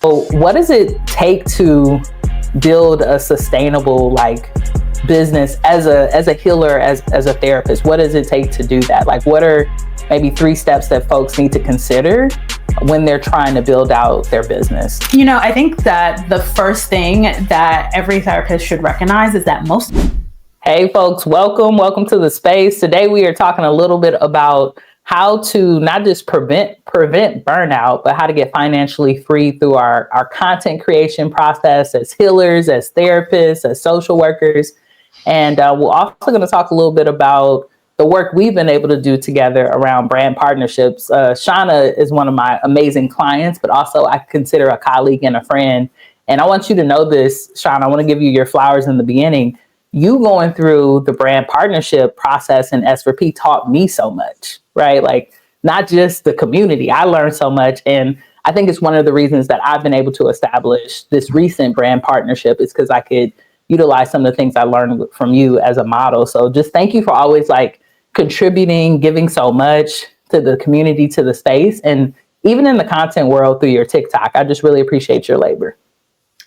So what does it take to build a sustainable business as a healer, as a therapist? What does it take to do that? Like, what are maybe 3 steps that folks need to consider when they're trying to build out their business? I think that the first thing that every therapist should recognize is that most... Hey folks, welcome to the space. Today we are talking a little bit about how to not just prevent burnout, but how to get financially free through our content creation process as healers, as therapists, as social workers. And we're also going to talk a little bit about the work we've been able to do together around brand partnerships. Shauna is one of my amazing clients, but also I consider a colleague and a friend. And I want you to know this, Shauna. I want to give you your flowers in the beginning. You going through the brand partnership process in S4P taught me so much, right? Like, not just the community. I learned so much. And I think it's one of the reasons that I've been able to establish this recent brand partnership is because I could utilize some of the things I learned from you as a model. So just thank you for always contributing, giving so much to the community, to the space, and even in the content world through your TikTok. I just really appreciate your labor.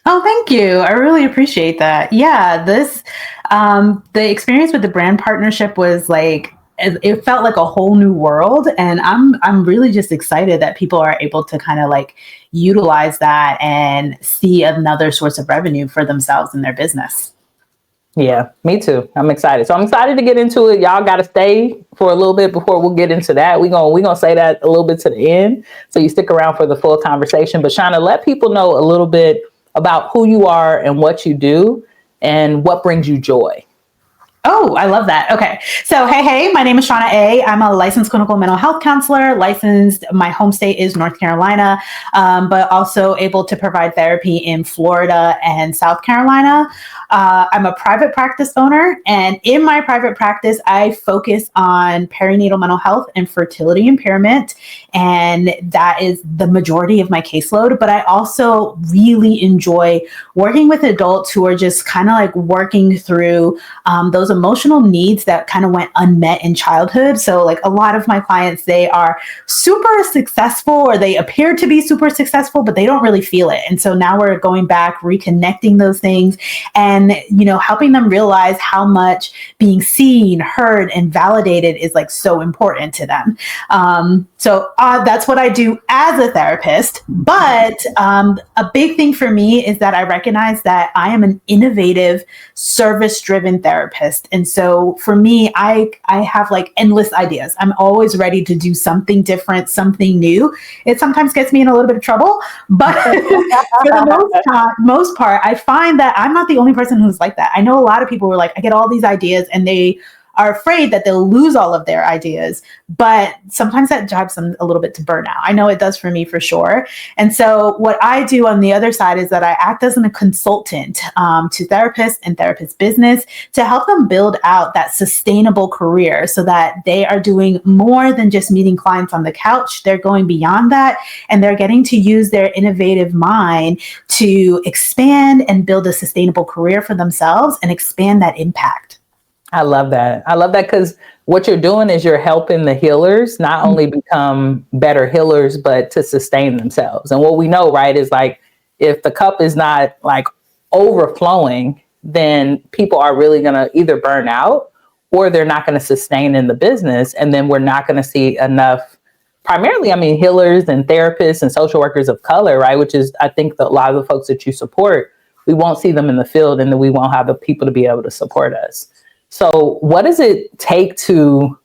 Oh, thank you. I really appreciate that. Yeah, the experience with the brand partnership was it felt like a whole new world. And I'm really just excited that people are able to kind of utilize that and see another source of revenue for themselves and their business. Yeah, me too. I'm excited. So I'm excited to get into it. Y'all got to stay for a little bit before we'll get into that. We're gonna say that a little bit to the end. So you stick around for the full conversation. But Shauna, let people know a little bit about who you are and what you do and what brings you joy. Oh, I love that. Okay. So, hey, my name is Shauna A. I'm a licensed clinical mental health counselor, licensed. My home state is North Carolina, but also able to provide therapy in Florida and South Carolina. I'm a private practice owner, and in my private practice, I focus on perinatal mental health and fertility impairment, and that is the majority of my caseload. But I also really enjoy working with adults who are just kind of working through those emotional needs that kind of went unmet in childhood. So a lot of my clients, they are super successful, or they appear to be super successful, but they don't really feel it. And so now we're going back, reconnecting those things, and helping them realize how much being seen, heard, and validated is so important to them. So that's what I do as a therapist. But a big thing for me is that I recognize that I am an innovative, service-driven therapist. And so for me, I have endless ideas. I'm always ready to do something different, something new. It sometimes gets me in a little bit of trouble, but for the most part, I find that I'm not the only person who's like that. I know a lot of people who are I get all these ideas and they are afraid that they'll lose all of their ideas, but sometimes that drives them a little bit to burnout. I know it does for me for sure. And so what I do on the other side is that I act as a consultant to therapists and therapist business to help them build out that sustainable career so that they are doing more than just meeting clients on the couch. They're going beyond that, and they're getting to use their innovative mind to expand and build a sustainable career for themselves and expand that impact. I love that. I love that because what you're doing is you're helping the healers not only become better healers, but to sustain themselves. And what we know, right, is if the cup is not overflowing, then people are really going to either burn out or they're not going to sustain in the business. And then we're not going to see enough, primarily, healers and therapists and social workers of color, right, which is, I think, a lot of the folks that you support, we won't see them in the field, and then we won't have the people to be able to support us. So what does it take to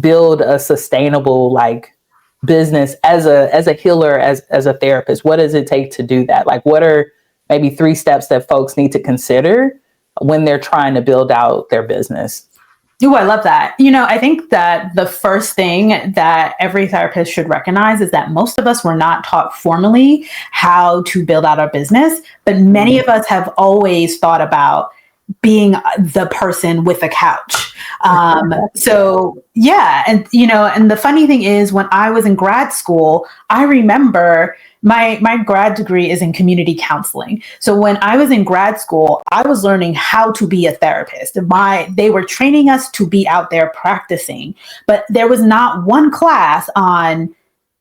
build a sustainable business as a healer, as a therapist? What does it take to do that? What are maybe 3 steps that folks need to consider when they're trying to build out their business? Oh, I love that. I think that the first thing that every therapist should recognize is that most of us were not taught formally how to build out our business, but many of us have always thought about being the person with a couch. So yeah. And, and the funny thing is, when I was in grad school, I remember my grad degree is in community counseling. So when I was in grad school, I was learning how to be a therapist. They were training us to be out there practicing, but there was not one class on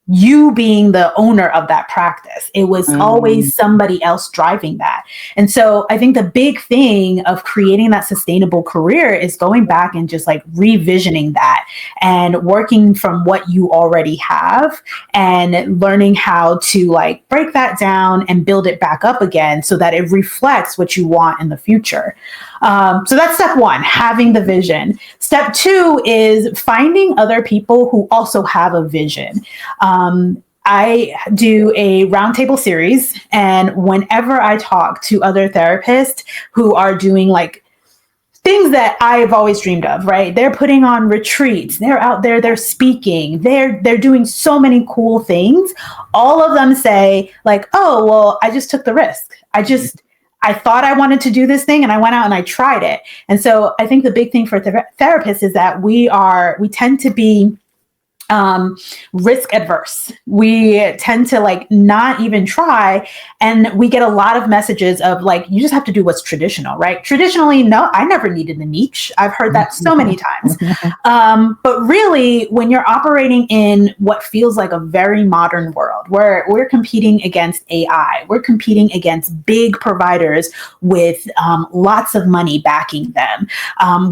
you being the owner of that practice. It was always somebody else driving that. And so I think the big thing of creating that sustainable career is going back and just like revisioning that and working from what you already have and learning how to like break that down and build it back up again so that it reflects what you want in the future. So that's step one, having the vision. Step two is finding other people who also have a vision. I do a roundtable series, and whenever I talk to other therapists who are doing like things that I've always dreamed of, right? They're putting on retreats, they're out there, they're speaking, they're doing so many cool things. All of them say like, oh, well, I just took the risk. I thought I wanted to do this thing and I went out and I tried it. And so I think the big thing for therapists is that we tend to be risk adverse. We tend to like not even try. And we get a lot of messages of like, you just have to do what's traditional, right? Traditionally, no, I never needed a niche. I've heard that so many times. But really, when you're operating in what feels like a very modern world, where we're competing against AI, we're competing against big providers with lots of money backing them.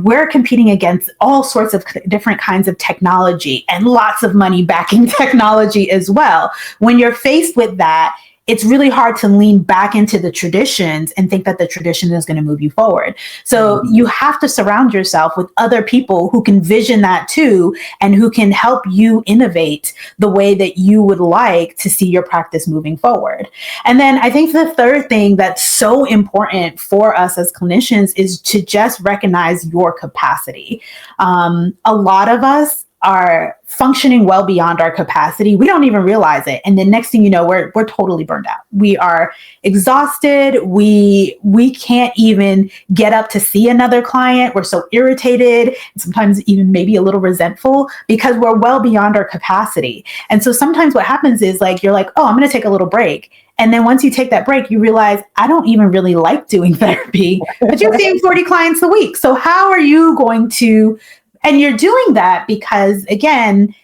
We're competing against all sorts of different kinds of technology and lots of money backing technology as well. When you're faced with that, it's really hard to lean back into the traditions and think that the tradition is going to move you forward. So you have to surround yourself with other people who can vision that too, and who can help you innovate the way that you would like to see your practice moving forward. And then I think the third thing that's so important for us as clinicians is to just recognize your capacity. A lot of us are functioning well beyond our capacity. We don't even realize it. And the next thing you know, we're totally burned out. We are exhausted. We can't even get up to see another client. We're so irritated, and sometimes even maybe a little resentful because we're well beyond our capacity. And so sometimes what happens is like, you're like, oh, I'm going to take a little break. And then once you take that break, you realize I don't even really like doing therapy, but you're seeing 40 clients a week. So how are you going to, and you're doing that because, again,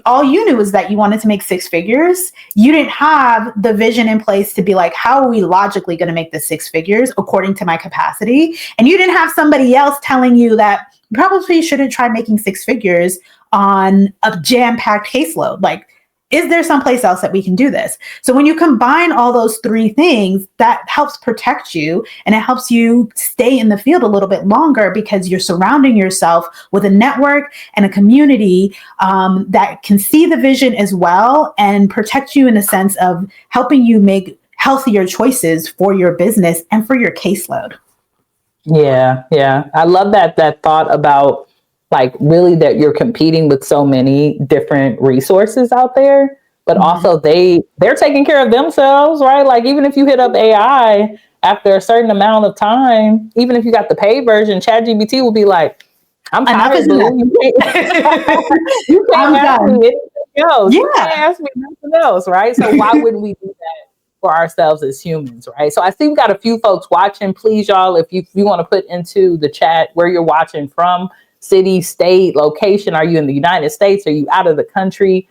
all you knew is that you wanted to make six figures. You didn't have the vision in place to be like, how are we logically going to make the six figures according to my capacity? And you didn't have somebody else telling you that you probably shouldn't try making six figures on a jam-packed caseload. Like, is there someplace else that we can do this? So when you combine all those three things, that helps protect you and it helps you stay in the field a little bit longer because you're surrounding yourself with a network and a community that can see the vision as well and protect you in a sense of helping you make healthier choices for your business and for your caseload. Yeah. I love that thought about like really that you're competing with so many different resources out there, but also they're taking care of themselves, right? Like even if you hit up AI after a certain amount of time, even if you got the paid version, ChatGPT will be like, I'm tired, boo. You can't ask me anything else. You can't ask me nothing else, right? So why wouldn't we do that for ourselves as humans, right? So I see we got a few folks watching. Please, y'all, if you want to put into the chat where you're watching from, city, state, location. Are you in the United States? Are you out of the country?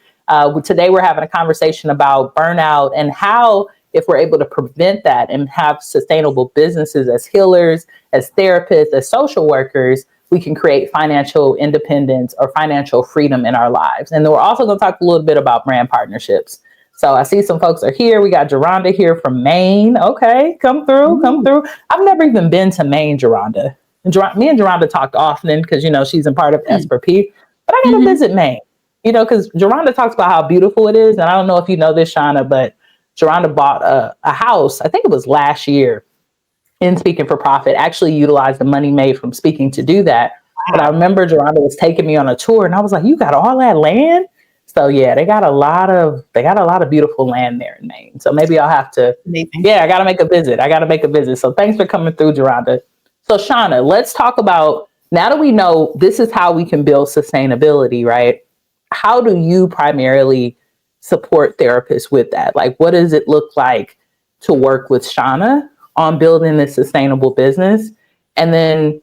Today, we're having a conversation about burnout and how, if we're able to prevent that and have sustainable businesses as healers, as therapists, as social workers, we can create financial independence or financial freedom in our lives. And then we're also going to talk a little bit about brand partnerships. So I see some folks are here. We got Geronda here from Maine. Okay, come through. I've never even been to Maine, Geronda. Me and Geronda talked often because, you know, she's a part of S4P, but I got to visit Maine, you know, because Geronda talks about how beautiful it is. And I don't know if you know this, Shauna, but Geronda bought a house, I think it was last year, in Speaking for Profit, actually utilized the money made from speaking to do that. Wow. But I remember Geronda was taking me on a tour and I was like, you got all that land? So yeah, they got a lot of beautiful land there in Maine. So maybe I'll have to, I got to make a visit. So thanks for coming through, Geronda. So Shauna, let's talk about, now that we know this is how we can build sustainability, right? How do you primarily support therapists with that? Like, what does it look like to work with Shauna on building this sustainable business? And then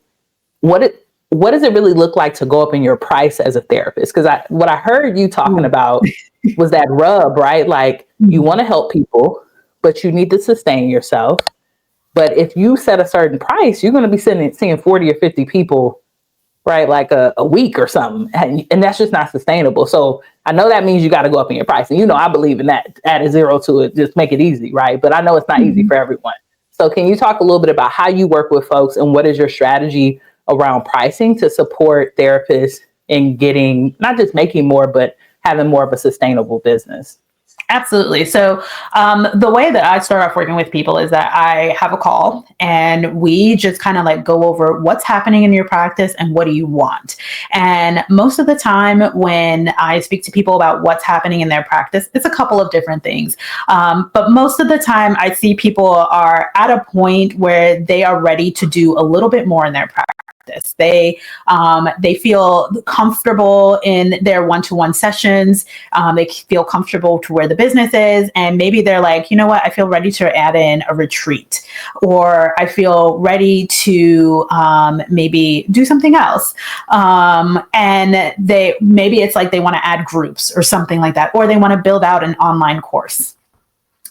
what does it really look like to go up in your price as a therapist? Because what I heard you talking about was that rub, right? Like you want to help people, but you need to sustain yourself. But if you set a certain price, you're going to be seeing 40 or 50 people, right? Like a week or something. And that's just not sustainable. So I know that means you got to go up in your price. And, I believe in that. Add a zero to it. Just make it easy, right? But I know it's not easy for everyone. So can you talk a little bit about how you work with folks and what is your strategy around pricing to support therapists in getting, not just making more, but having more of a sustainable business? Absolutely. So the way that I start off working with people is that I have a call and we just kind of like go over what's happening in your practice and what do you want. And most of the time when I speak to people about what's happening in their practice, it's a couple of different things. But most of the time I see people are at a point where they are ready to do a little bit more in their practice. They feel comfortable in their one-to-one sessions. They feel comfortable to where the business is, and maybe they're like, you know what, I feel ready to add in a retreat, or I feel ready to maybe do something else. And maybe it's like they want to add groups or something like that, or they want to build out an online course.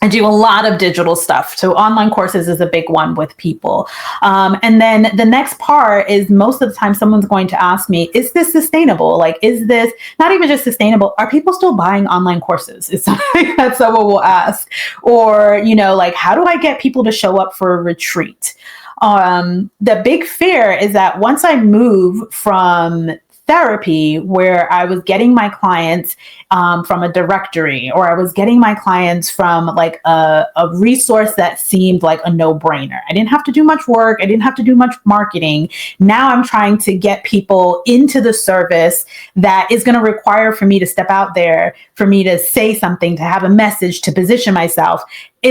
I do a lot of digital stuff. So online courses is a big one with people. And then the next part is most of the time someone's going to ask me, is this sustainable? Like, is this not even just sustainable? Are people still buying online courses? Is something that someone will ask. Or, like, how do I get people to show up for a retreat? The big fear is that once I move from therapy, where I was getting my clients from a directory, or I was getting my clients from like a resource that seemed like a no-brainer. I didn't have to do much work. I didn't have to do much marketing. Now I'm trying to get people into the service that is going to require for me to step out there, for me to say something, to have a message, to position myself.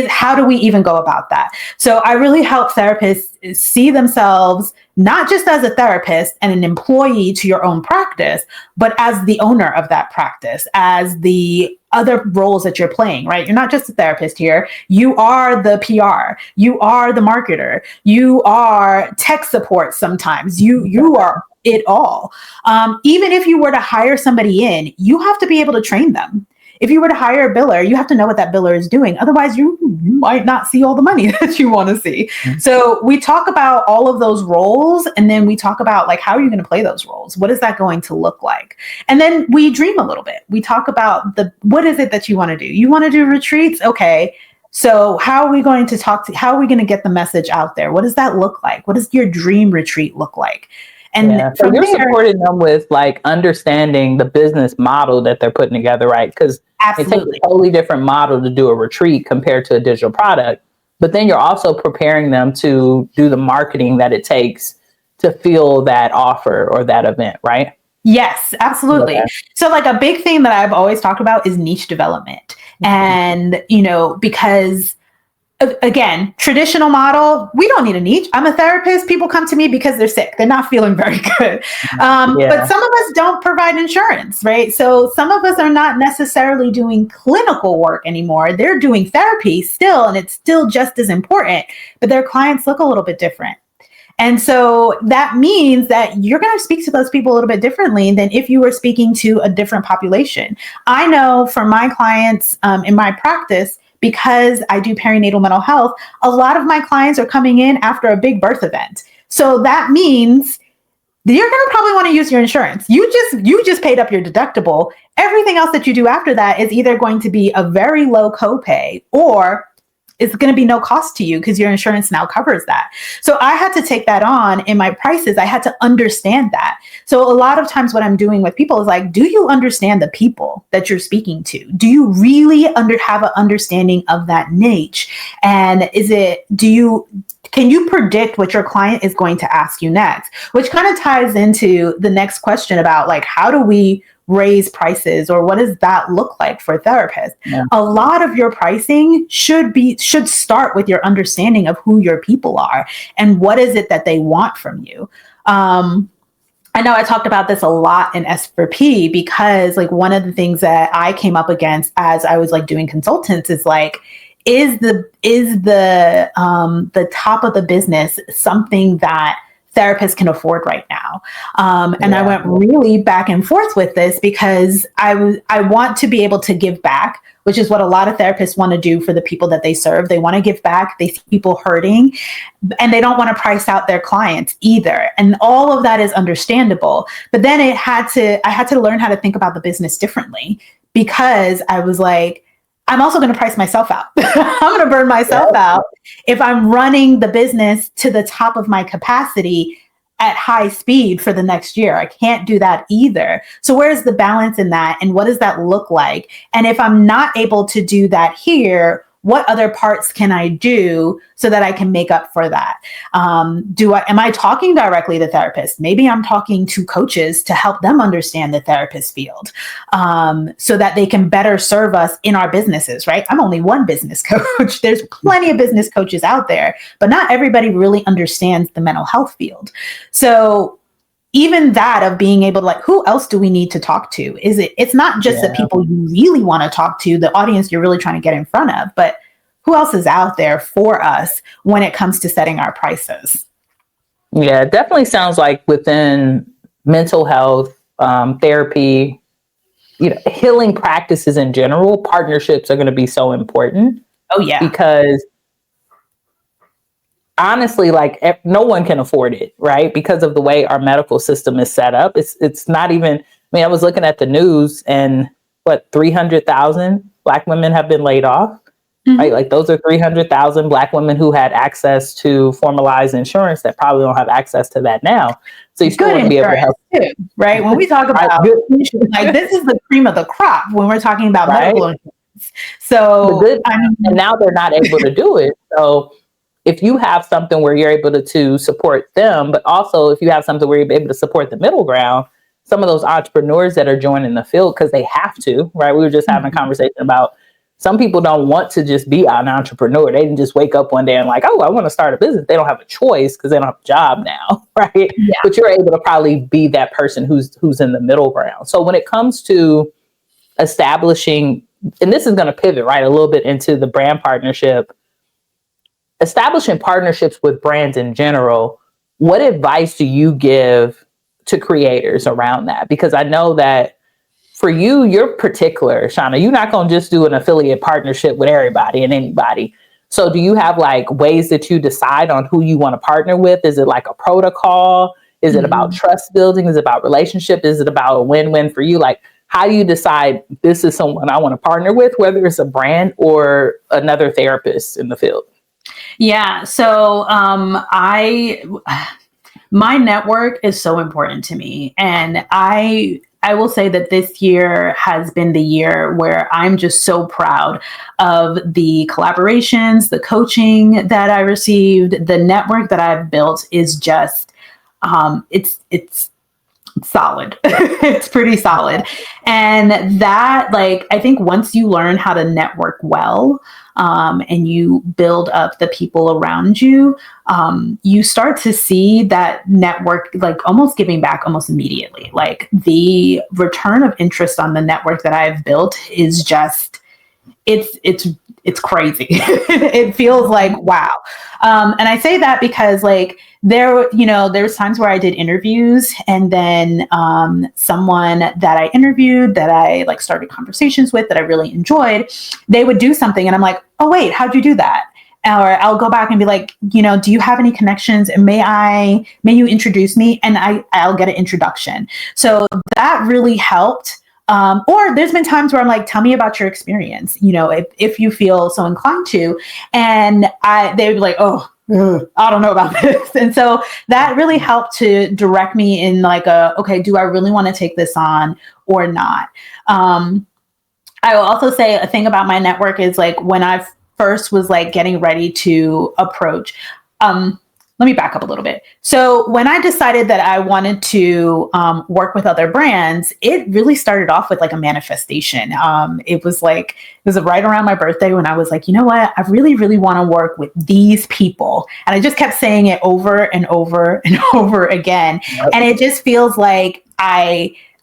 How do we even go about that? So I really help therapists see themselves not just as a therapist and an employee to your own practice, but as the owner of that practice, as the other roles that you're playing, right? You're not just a therapist here. You are the PR. You are the marketer. You are tech support sometimes. You are it all. Even if you were to hire somebody in, you have to be able to train them. If you were to hire a biller, you have to know what that biller is doing. Otherwise, you might not see all the money that you want to see. Mm-hmm. So we talk about all of those roles, and then we talk about like, how are you going to play those roles? What is that going to look like? And then we dream a little bit. We talk about what is it that you want to do? You want to do retreats? Okay. So how are we going to how are we going to get the message out there? What does that look like? What does your dream retreat look like? And so you're supporting them with like understanding the business model that they're putting together, right? Because it takes a totally different model to do a retreat compared to a digital product. But then you're also preparing them to do the marketing that it takes to fill that offer or that event, right? Yes, absolutely. Okay. So like a big thing that I've always talked about is niche development. Mm-hmm. And, because again, traditional model, we don't need a niche. I'm a therapist. People come to me because they're sick. They're not feeling very good. But some of us don't provide insurance, right? So some of us are not necessarily doing clinical work anymore. They're doing therapy still, and it's still just as important, but their clients look a little bit different. And so that means that you're going to speak to those people a little bit differently than if you were speaking to a different population. I know for my clients in my practice, because I do perinatal mental health, a lot of my clients are coming in after a big birth event. So that means you're going to probably want to use your insurance. You just paid up your deductible. Everything else that you do after that is either going to be a very low copay, or it's going to be no cost to you because your insurance now covers that. So I had to take that on in my prices. I had to understand that. So a lot of times what I'm doing with people is like, do you understand the people that you're speaking to? Do you really have an understanding of that niche? And can you predict what your client is going to ask you next? Which kind of ties into the next question about like, how do we raise prices, or what does that look like for therapists? Yeah. A lot of your pricing should start with your understanding of who your people are and what is it that they want from you. I know I talked about this a lot in S4P because like one of the things that I came up against as I was like doing consultants is like, is the top of the business something that therapists can afford right now. And I Yeah. went really back and forth with this because I want to be able to give back, which is what a lot of therapists want to do for the people that they serve. They want to give back. They see people hurting, and they don't want to price out their clients either. And all of that is understandable. But then I had to learn how to think about the business differently, because I was like, I'm also going to price myself out. I'm going to burn myself out if I'm running the business to the top of my capacity at high speed for the next year. I can't do that either. So where's the balance in that? And what does that look like? And if I'm not able to do that here, what other parts can I do so that I can make up for that? Am I talking directly to therapists? Maybe I'm talking to coaches to help them understand the therapist field, so that they can better serve us in our businesses, right? I'm only one business coach. There's plenty of business coaches out there, but not everybody really understands the mental health field. So even that of being able to, like, who else do we need to talk to? It's not just the people you really want to talk to, the audience you're really trying to get in front of, but who else is out there for us when it comes to setting our prices? Yeah, it definitely sounds like within mental health, therapy, healing practices in general, partnerships are going to be so important. Oh yeah. Because honestly, like, no one can afford it, right? Because of the way our medical system is set up. It's not even, I was looking at the news, and 300,000 Black women have been laid off, right? Like, those are 300,000 Black women who had access to formalized insurance that probably don't have access to that now. So you still want to be able to help too, right? When we talk about like, this is the cream of the crop when we're talking about medical insurance. So and now they're not able to do it. So if you have something where you're able to support them, but also if you have something where you're able to support the middle ground, some of those entrepreneurs that are joining the field because they have to, right? We were just having a conversation about some people don't want to just be an entrepreneur. They didn't just wake up one day and like, oh, I want to start a business. They don't have a choice because they don't have a job now, right? Yeah. But you're able to probably be that person who's in the middle ground. So when it comes to establishing, and this is going to pivot, right, a little bit into the brand partnership, establishing partnerships with brands in general, what advice do you give to creators around that? Because I know that for you, you're particular, Shauna. You're not going to just do an affiliate partnership with everybody and anybody. So do you have like ways that you decide on who you want to partner with? Is it like a protocol? Is it about trust building? Is it about relationship? Is it about a win-win for you? Like, how do you decide this is someone I want to partner with, whether it's a brand or another therapist in the field? Yeah. So my network is so important to me. And I will say that this year has been the year where I'm just so proud of the collaborations, the coaching that I received, the network that I've built is just, it's solid. It's pretty solid. And that, like, I think once you learn how to network well, and you build up the people around you, you start to see that network, like, almost giving back almost immediately. Like, the return of interest on the network that I've built is just, it's crazy. It feels like, wow. And I say that because, like, there's times where I did interviews, and then someone that I interviewed, that I like started conversations with, that I really enjoyed, they would do something, and I'm like, oh wait, how'd you do that? Or I'll go back and be like, do you have any connections? And may you introduce me? And I'll get an introduction. So that really helped. Or there's been times where I'm like, tell me about your experience, if you feel so inclined to. And they would be like, oh, I don't know about this. And so that really helped to direct me in like okay, do I really want to take this on or not? I will also say a thing about my network is, like, when I first was like getting ready to approach, let me back up a little bit. So when I decided that I wanted to work with other brands, it really started off with like a manifestation. It was right around my birthday when I was like, you know what? I really, really want to work with these people. And I just kept saying it over and over and over again. Yep. And it just feels like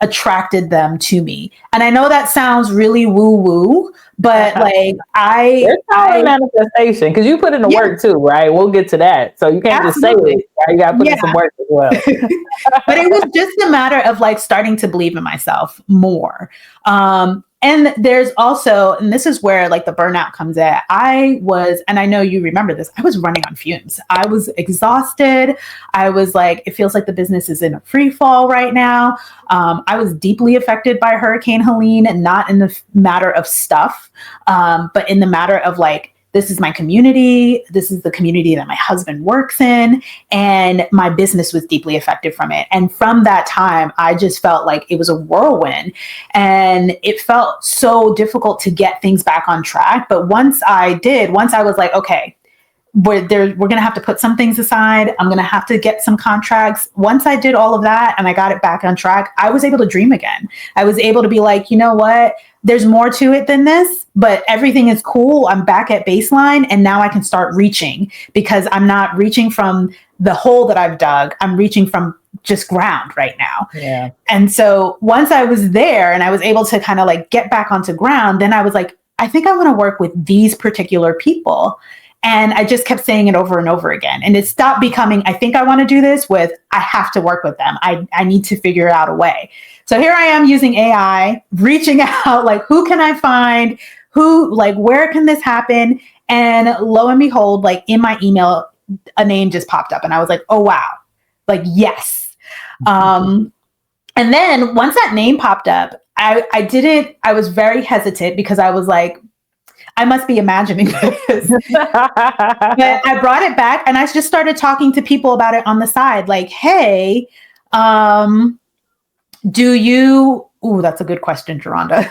attracted them to me. And I know that sounds really woo woo, but like There's power in manifestation because you put in the work too, right? We'll get to that. So you can't just say it, right? You got to put in some work as well. But it was just a matter of like starting to believe in myself more. And there's also, and this is where like the burnout comes in. And I know you remember this, I was running on fumes. I was exhausted. I was like, it feels like the business is in a free fall right now. I was deeply affected by Hurricane Helene, and not in the matter of stuff, but in the matter of like, this is my community. This is the community that my husband works in. And my business was deeply affected from it. And from that time, I just felt like it was a whirlwind. And it felt so difficult to get things back on track. But once I was like, okay, we're going to have to put some things aside. I'm going to have to get some contracts. Once I did all of that and I got it back on track, I was able to dream again. I was able to be like, you know what? There's more to it than this, but everything is cool. I'm back at baseline, and now I can start reaching, because I'm not reaching from the hole that I've dug. I'm reaching from just ground right now. Yeah. And so once I was there and I was able to kind of like get back onto ground, then I was like, I think I want to work with these particular people. And I just kept saying it over and over again. And it stopped becoming, I think I want to do this, with I have to work with them. I need to figure out a way. So here I am using AI, reaching out, like, who can I find? Where can this happen? And lo and behold, like in my email, a name just popped up and I was like, oh, wow. Like, yes. And then once that name popped up, I was very hesitant because I was like, I must be imagining this. But I brought it back and I just started talking to people about it on the side. Like, hey, that's a good question, Geronda.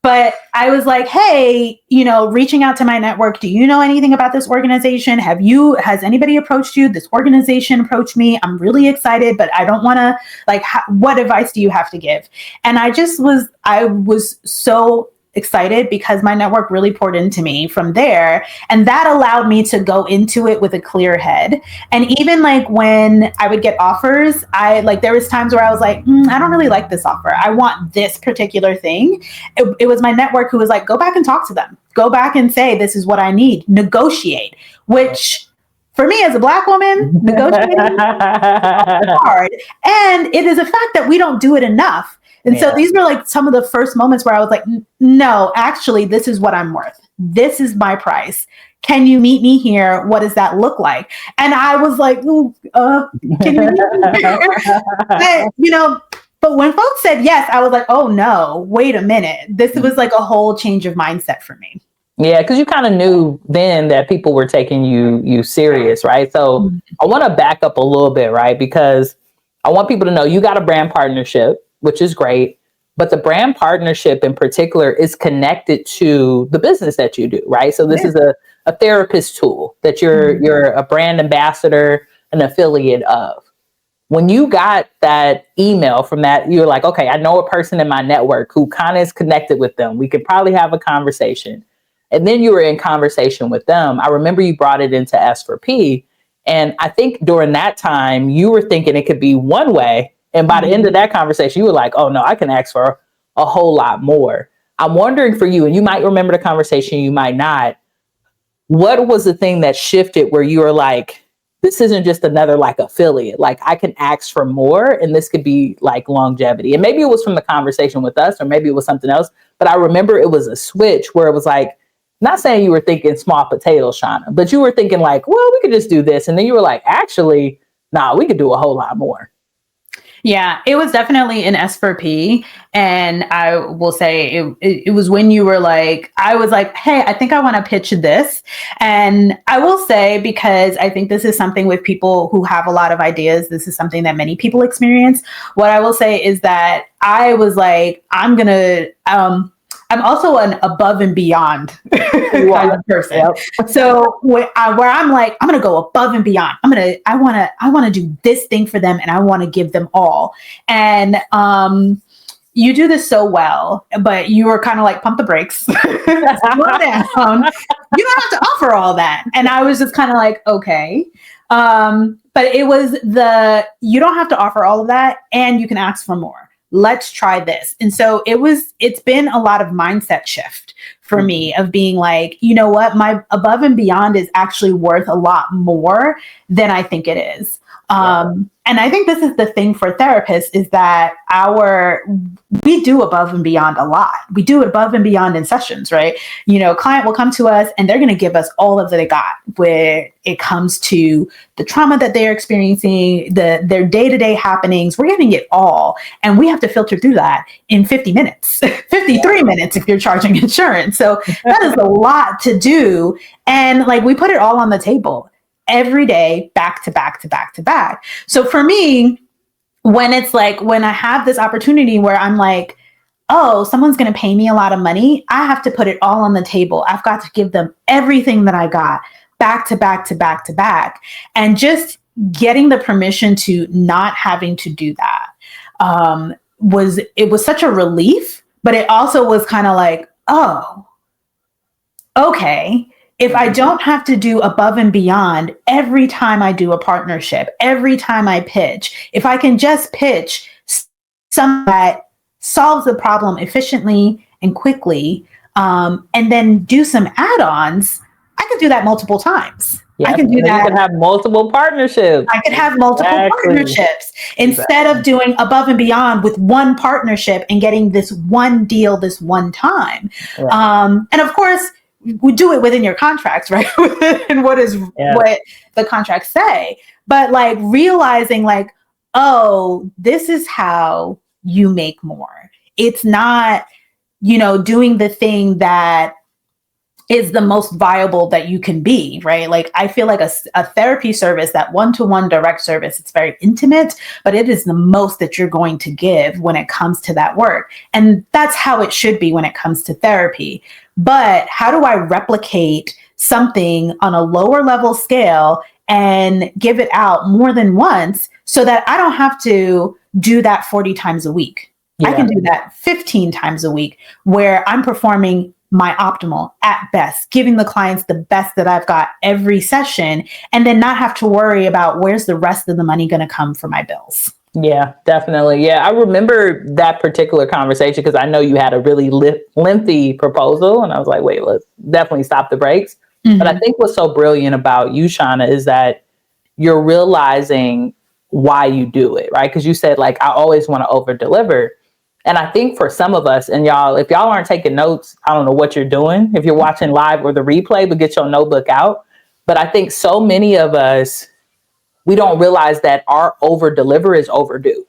But I was like, hey, reaching out to my network. Do you know anything about this organization? Has anybody approached you? This organization approached me. I'm really excited, but I don't want to, what advice do you have to give? And I was so excited because my network really poured into me from there. And that allowed me to go into it with a clear head. And even like when I would get offers, there was times where I was like, I don't really like this offer. I want this particular thing. It was my network who was like, go back and talk to them. Go back and say, this is what I need. Negotiate, which for me as a Black woman, negotiating is hard. And it is a fact that we don't do it enough. And so these were like some of the first moments where I was like, no, actually, this is what I'm worth. This is my price. Can you meet me here? What does that look like? And I was like, can you meet me here? But when folks said yes, I was like, oh no, wait a minute. This was like a whole change of mindset for me. Yeah, because you kind of knew then that people were taking you serious, right? So I want to back up a little bit, right? Because I want people to know you got a brand partnership, which is great. But the brand partnership in particular is connected to the business that you do, right? So this is a therapist tool that you're a brand ambassador, an affiliate of. When you got that email from that, you're like, okay, I know a person in my network who kind of is connected with them. We could probably have a conversation. And then you were in conversation with them. I remember you brought it into S4P. And I think during that time, you were thinking it could be one way. And by the end of that conversation, you were like, oh, no, I can ask for a whole lot more. I'm wondering for you, and you might remember the conversation, you might not. What was the thing that shifted where you were like, this isn't just another like affiliate, like I can ask for more and this could be like longevity. And maybe it was from the conversation with us, or maybe it was something else. But I remember it was a switch where it was like, not saying you were thinking small potatoes, Shauna, but you were thinking like, well, we could just do this. And then you were like, actually, nah, we could do a whole lot more. Yeah, it was definitely an S4P. And I will say it was when you were like, I was like, hey, I think I want to pitch this. And I will say, because I think this is something with people who have a lot of ideas, this is something that many people experience. What I will say is that I was like, I'm also an above and beyond kind of person. Yep. So where I'm like, I'm going to go above and beyond. I want to do this thing for them and I want to give them all. And you do this so well, but you were kind of like, pump the brakes, slow down. You don't have to offer all that. And I was just kind of like, okay. But it was you don't have to offer all of that, and you can ask for more. Let's try this. And so it's been a lot of mindset shift for me of being like, you know what, my above and beyond is actually worth a lot more than I think it is. And I think this is the thing for therapists is that we do above and beyond a lot. We do it above and beyond in sessions, right? Client will come to us and they're going to give us all of that they got where it comes to the trauma that they're experiencing, their day-to-day happenings. We're getting it all. And we have to filter through that in 50 minutes, 53 minutes if you're charging insurance. So that is a lot to do. And like, we put it all on the table every day, back to back to back to back. So for me, when I have this opportunity where I'm like, oh, someone's going to pay me a lot of money, I have to put it all on the table. I've got to give them everything that I got back to back to back to back. And just getting the permission to not having to do that was such a relief, but it also was kind of like, oh, okay. If I don't have to do above and beyond every time I do a partnership, every time I pitch, if I can just pitch something that solves the problem efficiently and quickly, and then do some add-ons, I could do that multiple times. Yes, I can do that. You can have multiple partnerships. I could have multiple partnerships instead of doing above and beyond with one partnership and getting this one deal this one time. Right. And of course, we do it within your contracts, right? And what the contracts say. But like realizing like, oh, this is how you make more. It's not, doing the thing that is the most viable that you can be, right? Like I feel like a therapy service, that one-to-one direct service, it's very intimate, but it is the most that you're going to give when it comes to that work. And that's how it should be when it comes to therapy. But how do I replicate something on a lower level scale and give it out more than once so that I don't have to do that 40 times a week? Yeah. I can do that 15 times a week where I'm performing my optimal at best, giving the clients the best that I've got every session, and then not have to worry about where's the rest of the money going to come for my bills. Yeah, definitely. Yeah, I remember that particular conversation because I know you had a really lengthy proposal, and I was like, wait, let's definitely stop the brakes. Mm-hmm. But I think what's so brilliant about you, Shauna, is that you're realizing why you do it, right? Because you said, like, I always want to over deliver. And I think for some of us, and y'all, if y'all aren't taking notes, I don't know what you're doing. If you're watching live or the replay, but get your notebook out. But I think so many of us, we don't realize that our over deliver is overdue,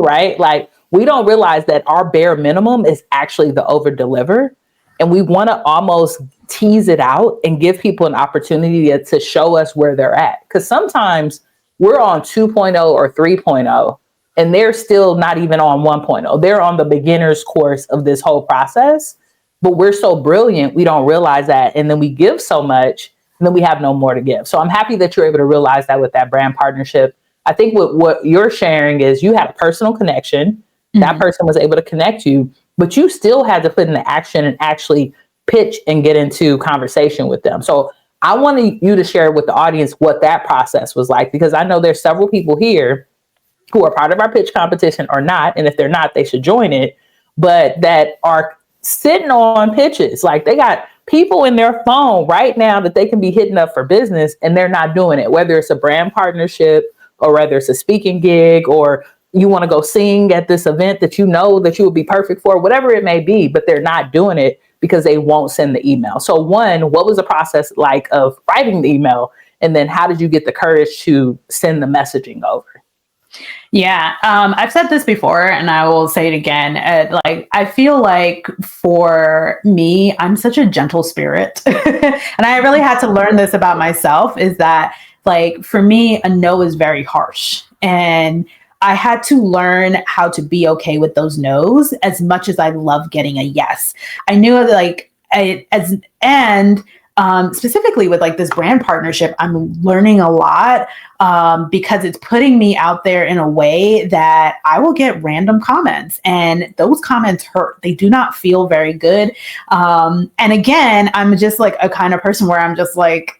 right? Like we don't realize that our bare minimum is actually the over deliver. And we want to almost tease it out and give people an opportunity to show us where they're at. Because sometimes we're on 2.0 or 3.0. And they're still not even on 1.0. They're on the beginner's course of this whole process. But we're so brilliant, we don't realize that. And then we give so much, and then we have no more to give. So I'm happy that you're able to realize that with that brand partnership. I think what you're sharing is you had a personal connection. Mm-hmm. That person was able to connect you, but you still had to put into action and actually pitch and get into conversation with them. So I wanted you to share with the audience what that process was like, because I know there's several people here who are part of our pitch competition or not. And if they're not, they should join it, but that are sitting on pitches. Like they got people in their phone right now that they can be hitting up for business and they're not doing it, whether it's a brand partnership or whether it's a speaking gig or you want to go sing at this event that you know that you would be perfect for, whatever it may be, but they're not doing it because they won't send the email. So one, what was the process like of writing the email? And then how did you get the courage to send the messaging over? Yeah, I've said this before and I will say it again. I feel like for me, I'm such a gentle spirit. And I really had to learn this about myself is that like for me, a no is very harsh. And I had to learn how to be okay with those no's as much as I love getting a yes. I knew specifically with like this brand partnership, I'm learning a lot because it's putting me out there in a way that I will get random comments, and those comments hurt. They do not feel very good. And again, I'm just like a kind of person where I'm just like,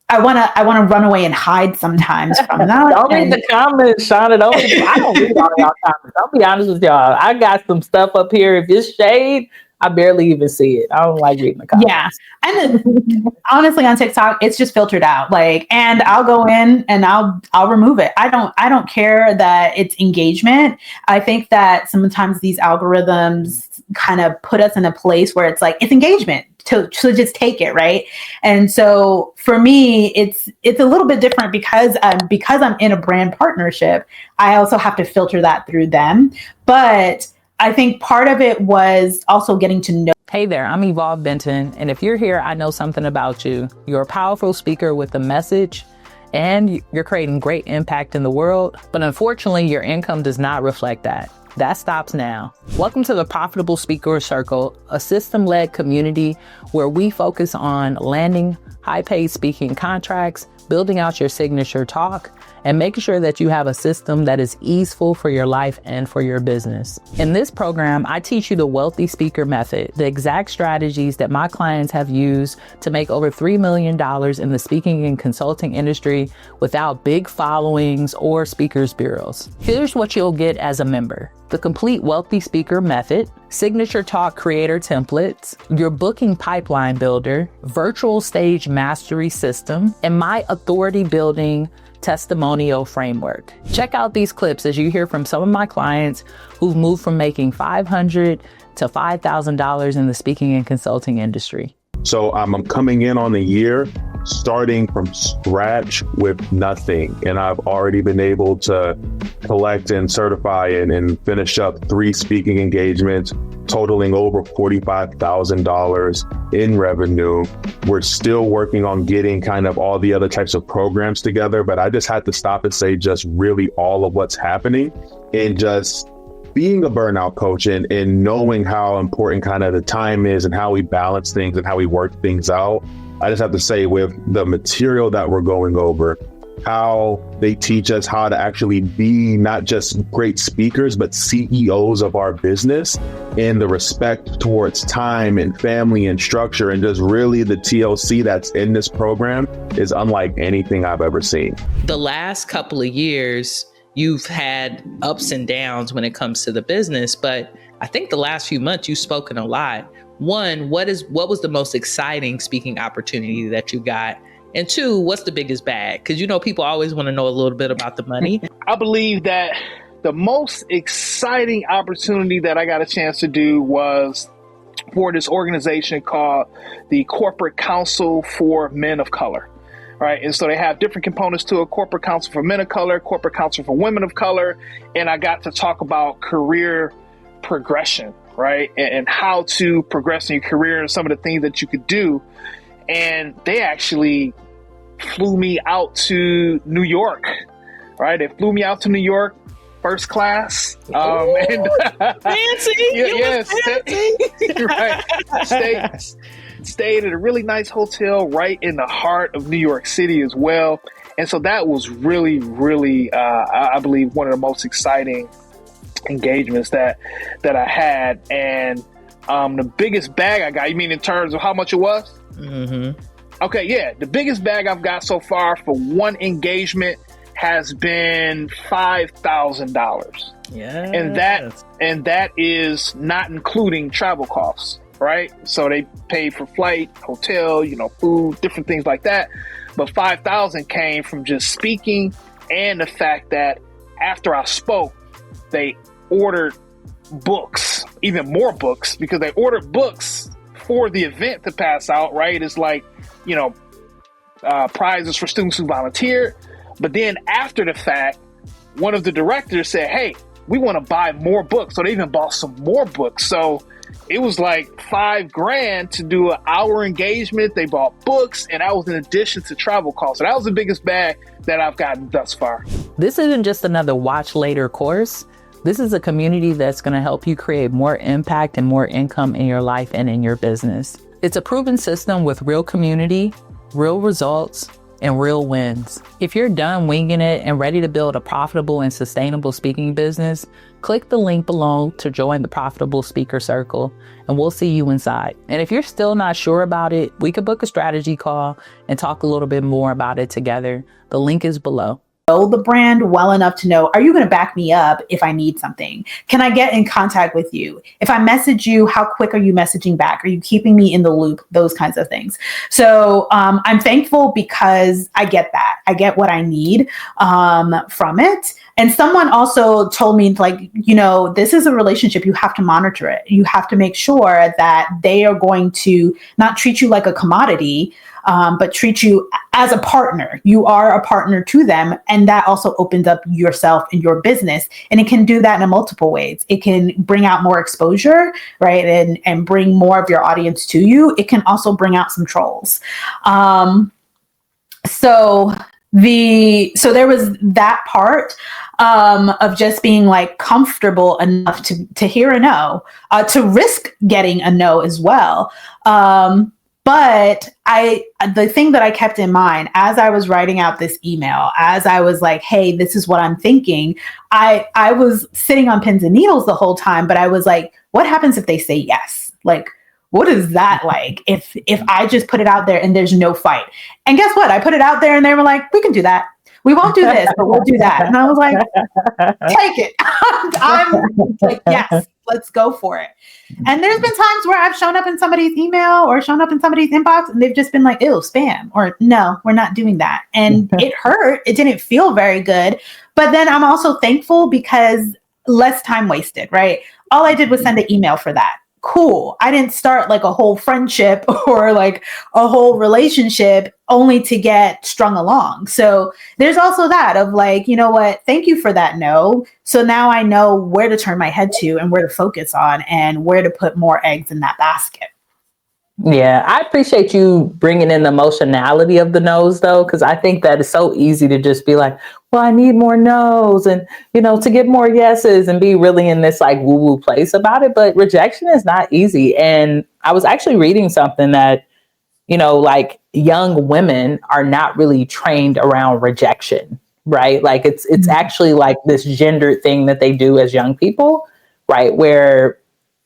I want to run away and hide sometimes from that. Don't read the comments, Shauna. I don't read all y'all comments. I'll be honest with y'all. I got some stuff up here. If it's shade, I barely even see it. I don't like reading the comments. Yeah. And then, honestly, on TikTok, it's just filtered out. Like, and I'll go in and I'll remove it. I don't care that it's engagement. I think that sometimes these algorithms kind of put us in a place where it's like, it's engagement. To just take it, right? And so for me, it's a little bit different because I'm in a brand partnership. I also have to filter that through them. But I think part of it was also getting to know. Hey there, I'm Evolve Benton, and if you're here, I know something about you. You're a powerful speaker with a message, and you're creating great impact in the world. But unfortunately, your income does not reflect that. That stops now. Welcome to the Profitable Speaker Circle, a system-led community where we focus on landing high-paid speaking contracts, building out your signature talk, and making sure that you have a system that is easeful for your life and for your business. In this program, I teach you the Wealthy Speaker Method, the exact strategies that my clients have used to make over $3 million in the speaking and consulting industry without big followings or speakers bureaus. Here's what you'll get as a member: the complete Wealthy Speaker Method, signature talk creator templates, your booking pipeline builder, virtual stage mastery system, and my authority building testimonial framework. Check out these clips as you hear from some of my clients who've moved from making $500 to $5,000 in the speaking and consulting industry. So I'm coming in on the year starting from scratch with nothing. And I've already been able to collect and certify and finish up 3 speaking engagements totaling over $45,000 in revenue. We're still working on getting kind of all the other types of programs together, but I just had to stop and say just really all of what's happening and just being a burnout coach and knowing how important kind of the time is and how we balance things and how we work things out. I just have to say, with the material that we're going over, how they teach us how to actually be not just great speakers, but CEOs of our business, and the respect towards time and family and structure, and just really the TLC that's in this program is unlike anything I've ever seen. The last couple of years, you've had ups and downs when it comes to the business, but I think the last few months you've spoken a lot. One, what was the most exciting speaking opportunity that you got? And 2, what's the biggest bag? Because, you know, people always want to know a little bit about the money. I believe that the most exciting opportunity that I got a chance to do was for this organization called the Corporate Council for Men of Color. Right. And so they have different components to a Corporate Council for Men of Color, Corporate Council for Women of Color. And I got to talk about career progression, right? And how to progress in your career and some of the things that you could do. And they actually flew me out to New York, right? They flew me out to New York, first class. And fancy. Fancy. Right. Stayed at a really nice hotel right in the heart of New York City as well. And so that was really, really, I believe, one of the most exciting engagements that I had. And the biggest bag I got, you mean in terms of how much it was? Mm-hmm. Okay, yeah. The biggest bag I've got so far for one engagement has been $5,000. Yeah. And that is not including travel costs, right? So they paid for flight, hotel, food, different things like that. But $5,000 came from just speaking and the fact that after I spoke, they ordered books, even more books, because they ordered books for the event to pass out, right? It's like, prizes for students who volunteered. But then after the fact, one of the directors said, hey, we want to buy more books. So they even bought some more books. So it was like $5,000 to do an hour engagement. They bought books, and that was in addition to travel costs. So that was the biggest bag that I've gotten thus far. This isn't just another watch later course. This is a community that's going to help you create more impact and more income in your life and in your business. It's a proven system with real community, real results, and real wins. If you're done winging it and ready to build a profitable and sustainable speaking business, click the link below to join the Profitable Speaker Circle, and we'll see you inside. And if you're still not sure about it, we could book a strategy call and talk a little bit more about it together. The link is below. Know the brand well enough to know, are you going to back me up if I need something? Can I get in contact with you? If I message you, how quick are you messaging back? Are you keeping me in the loop? Those kinds of things. So I'm thankful because I get that. I get what I need from it. And someone also told me, like, this is a relationship. You have to monitor it. You have to make sure that they are going to not treat you like a commodity, but treat you as a partner. You are a partner to them. And that also opens up yourself and your business. And it can do that in multiple ways. It can bring out more exposure, right? And bring more of your audience to you. It can also bring out some trolls. So there was that part of just being like comfortable enough to hear a no, to risk getting a no as well. But the thing that I kept in mind as I was writing out this email, as I was like, hey, this is what I'm thinking, I was sitting on pins and needles the whole time, but I was like, what happens if they say yes? Like, what is that like if I just put it out there and there's no fight? And guess what? I put it out there and they were like, we can do that. We won't do this, but we'll do that. And I was like, take it. I'm like, yes, let's go for it. And there's been times where I've shown up in somebody's email or shown up in somebody's inbox and they've just been like, ew, spam, or no, we're not doing that. And it hurt. It didn't feel very good. But then I'm also thankful because less time wasted, right? All I did was send an email for that. Cool. I didn't start like a whole friendship or like a whole relationship only to get strung along. So there's also that of like, you know what? Thank you for that no. So now I know where to turn my head to and where to focus on and where to put more eggs in that basket. Yeah, I appreciate you bringing in the emotionality of the no's, though, because I think that it's so easy to just be like, well, I need more no's and, to get more yeses and be really in this like woo-woo place about it. But rejection is not easy. And I was actually reading something that, like young women are not really trained around rejection, right? Like it's actually like this gendered thing that they do as young people, right? Where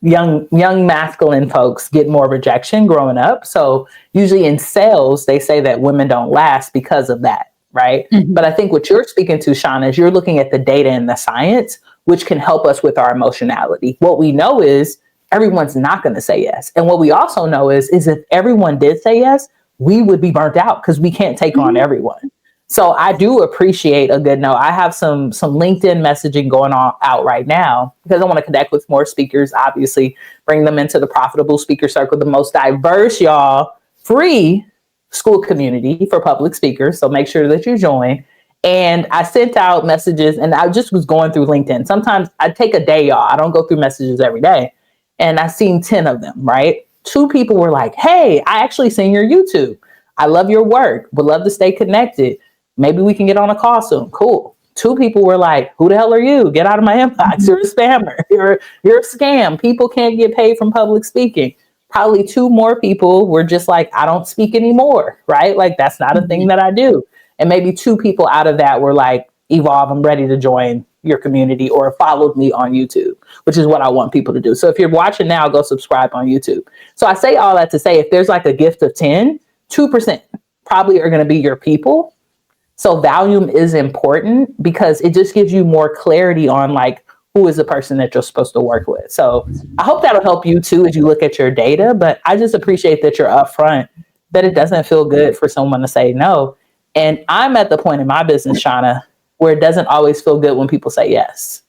young masculine folks get more rejection growing up. So usually in sales, they say that women don't last because of that, right? Mm-hmm. But I think what you're speaking to, Shauna, is you're looking at the data and the science, which can help us with our emotionality. What we know is everyone's not going to say yes. And what we also know is if everyone did say yes, we would be burnt out because we can't take on everyone. So I do appreciate a good no. I have some LinkedIn messaging going on out right now because I want to connect with more speakers, obviously bring them into the Profitable Speaker Circle, the most diverse, free school community for public speakers. So make sure that you join. And I sent out messages and I just was going through LinkedIn. Sometimes I take a day, y'all. I don't go through messages every day. And I seen 10 of them, right? 2 people were like, hey, I actually seen your YouTube. I love your work. Would love to stay connected. Maybe we can get on a call soon. Cool. 2 people were like, who the hell are you? Get out of my inbox. You're a spammer. You're a scam. People can't get paid from public speaking. Probably 2 more people were just like, I don't speak anymore, right? Like, that's not a thing that I do. And maybe 2 people out of that were like, Evolve, I'm ready to join your community, or followed me on YouTube, which is what I want people to do. So if you're watching now, go subscribe on YouTube. So I say all that to say, if there's like a gift of 10, 2% probably are going to be your people. So volume is important because it just gives you more clarity on like who is the person that you're supposed to work with. So I hope that'll help you too as you look at your data. But I just appreciate that you're upfront, that it doesn't feel good for someone to say no. And I'm at the point in my business, Shauna, where it doesn't always feel good when people say yes.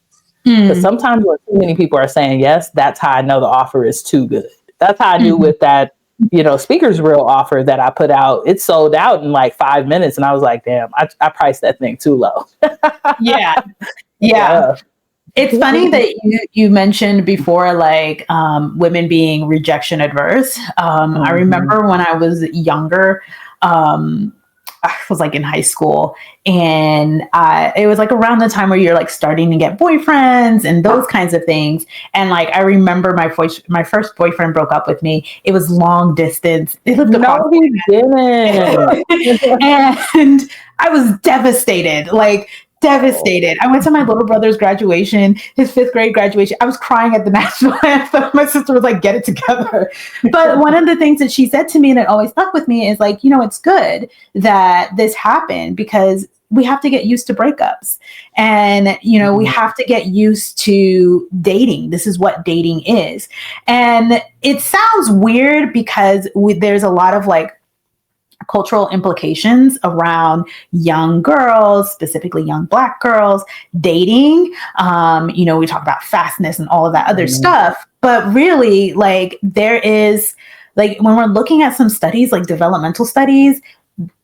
Because sometimes when too many people are saying yes, that's how I know the offer is too good. That's how I do with that Speaker's Reel offer that I put out. It sold out in like 5 minutes. And I was like, damn, I priced that thing too low. Yeah. It's funny that you mentioned before, like women being rejection adverse. I remember when I was younger, I was like in high school, and it was like around the time where you're like starting to get boyfriends and those kinds of things. And like I remember my first boyfriend broke up with me. It was long distance. They lived across. No, he didn't. And I was devastated. Like devastated. I went to my little brother's graduation, his 5th grade graduation. I was crying at the national anthem. My sister was like, get it together. But one of the things that she said to me that always stuck with me is like, it's good that this happened because we have to get used to breakups. And, we have to get used to dating. This is what dating is. And it sounds weird because there's a lot of like cultural implications around young girls, specifically young Black girls, dating. We talk about fastness and all of that other stuff, but really like there is like, when we're looking at some studies, like developmental studies,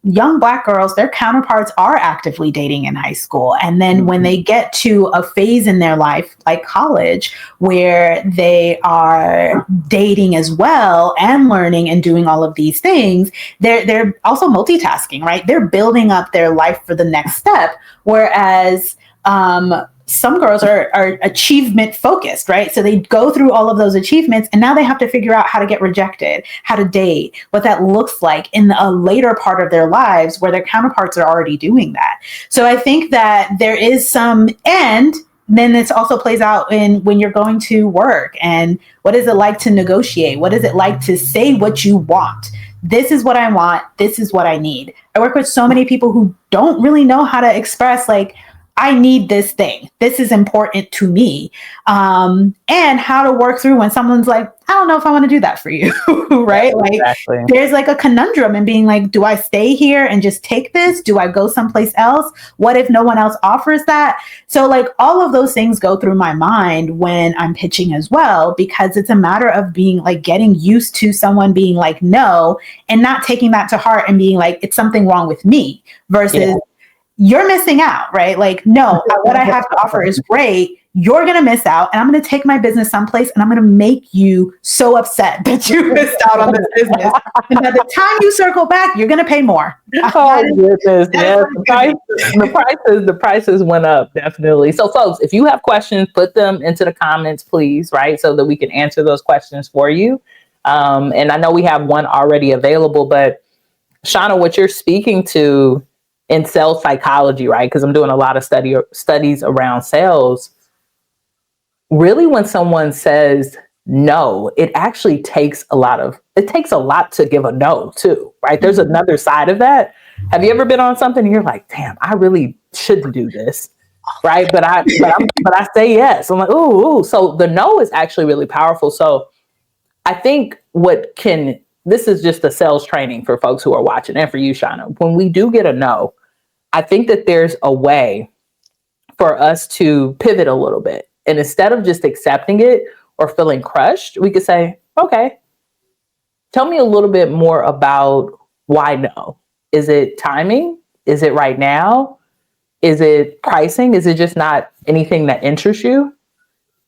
young Black girls, their counterparts are actively dating in high school. And then when they get to a phase in their life, like college, where they are dating as well and learning and doing all of these things, they're also multitasking, right? They're building up their life for the next step. Whereas, some girls are achievement focused, right? So they go through all of those achievements and now they have to figure out how to get rejected, how to date, what that looks like in a later part of their lives where their counterparts are already doing that. So I think that there is some, and then this also plays out in when you're going to work and what is it like to negotiate? What is it like to say what you want? This is what I want. This is what I need. I work with so many people who don't really know how to express like, I need this thing. This is important to me. And how to work through when someone's like, I don't know if I want to do that for you, right? Like Exactly. there's like a conundrum in being like, do I stay here and just take this? Do I go someplace else? What if no one else offers that? So like all of those things go through my mind when I'm pitching as well, because it's a matter of being like getting used to someone being like, no, and not taking that to heart and being like, it's something wrong with me versus you're missing out, right? Like, no, what I have to offer is great. You're going to miss out. And I'm going to take my business someplace and I'm going to make you so upset that you missed out on this business. And by the time you circle back, you're going to pay more. Oh, goodness. Yes. The prices went up, definitely. So, folks, if you have questions, put them into the comments, please, right? So that we can answer those questions for you. And I know we have one already available, but Shauna, what you're speaking to in sales psychology, right? Because I'm doing a lot of studies around sales. Really, when someone says no, it actually takes a lot to give a no too, right? There's another side of that. Have you ever been on something and you're like, damn, I really shouldn't do this, right? But I say yes. I'm like, ooh. So the no is actually really powerful. So I think this is just a sales training for folks who are watching and for you, Shauna. When we do get a no, I think that there's a way for us to pivot a little bit. And instead of just accepting it or feeling crushed, we could say, okay, tell me a little bit more about why no. Is it timing? Is it right now? Is it pricing? Is it just not anything that interests you?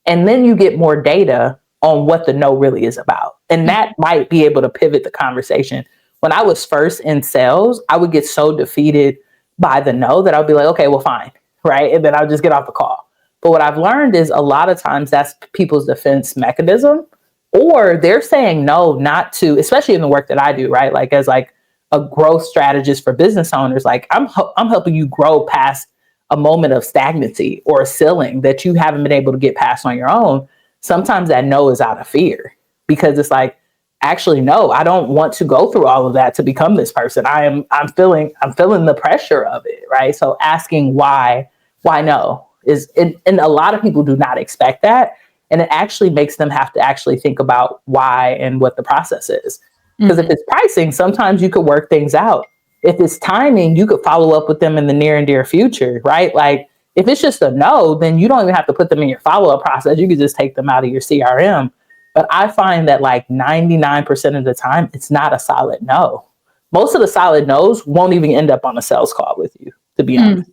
And then you get more data on what the no really is about. And that might be able to pivot the conversation. When I was first in sales, I would get so defeated by the no that I'll be like, okay, well, fine, right? And then I'll just get off the call. But what I've learned is a lot of times that's people's defense mechanism, or they're saying no, not to, especially in the work that I do, right? Like as like a growth strategist for business owners, like I'm helping you grow past a moment of stagnancy or a ceiling that you haven't been able to get past on your own. Sometimes that no is out of fear because it's like, actually, no, I don't want to go through all of that to become this person. I'm feeling the pressure of it, right? So asking why no is, and a lot of people do not expect that. And it actually makes them have to actually think about why and what the process is. Because if it's pricing, sometimes you could work things out. If it's timing, you could follow up with them in the near and dear future, right? Like if it's just a no, then you don't even have to put them in your follow-up process. You could just take them out of your CRM. But I find that like 99% of the time, it's not a solid no. Most of the solid no's won't even end up on a sales call with you, to be honest.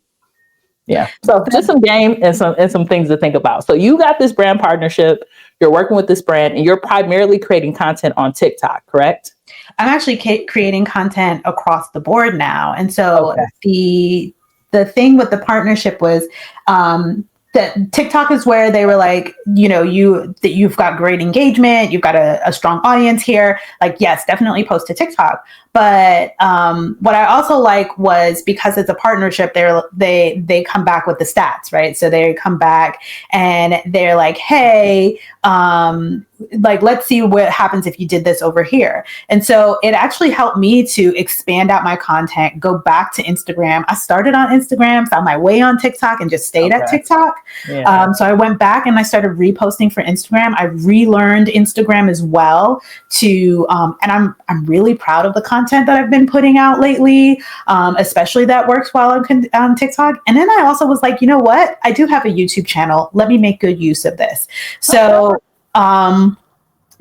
Yeah. So just some game and some things to think about. So you got this brand partnership, you're working with this brand, and you're primarily creating content on TikTok, correct? I'm actually creating content across the board now. And so Okay. the thing with the partnership was that TikTok is where they were like, you've got great engagement, you've got a strong audience here. Like, yes, definitely post to TikTok. But what I also like was, because it's a partnership, they come back with the stats, right? So they come back and they're like, hey, like, let's see what happens if you did this over here. And so it actually helped me to expand out my content, go back to Instagram. I started on Instagram, found my way on TikTok, and just stayed at TikTok. Yeah. So I went back and I started reposting for Instagram. I relearned Instagram as well and I'm really proud of the content that I've been putting out lately, especially that works well on TikTok. And then I also was like, you know what? I do have a YouTube channel. Let me make good use of this. So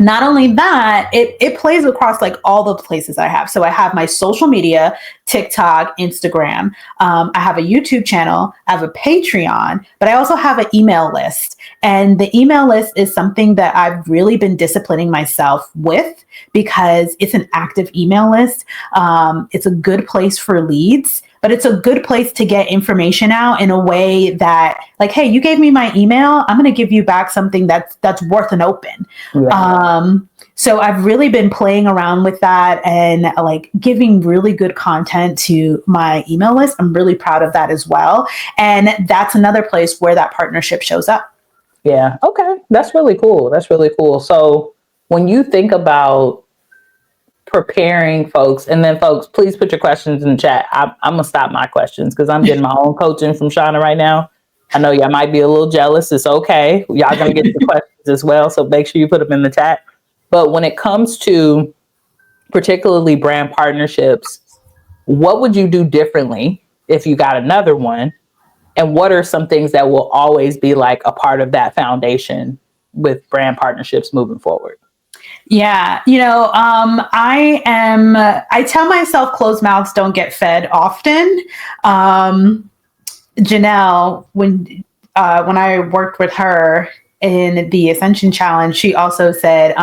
not only that, it plays across like all the places I have. So I have my social media, TikTok, Instagram. I have a YouTube channel. I have a Patreon, but I also have an email list. And the email list is something that I've really been disciplining myself with, because it's an active email list. It's a good place for leads, but it's a good place to get information out in a way that, like, hey, you gave me my email, I'm going to give you back something that's worth an open. Yeah. So I've really been playing around with that and like giving really good content to my email list. I'm really proud of that as well. And that's another place where that partnership shows up. Yeah. Okay. That's really cool. That's really cool. So when you think about preparing folks, and then folks, please put your questions in the chat. I'm going to stop my questions because I'm getting my own coaching from Shauna right now. I know y'all might be a little jealous. It's okay. Y'all going to get the questions as well. So make sure you put them in the chat. But when it comes to particularly brand partnerships, what would you do differently if you got another one? And what are some things that will always be like a part of that foundation with brand partnerships moving forward? Yeah. I tell myself closed mouths don't get fed often. Janelle, when I worked with her in the Ascension Challenge, she also said,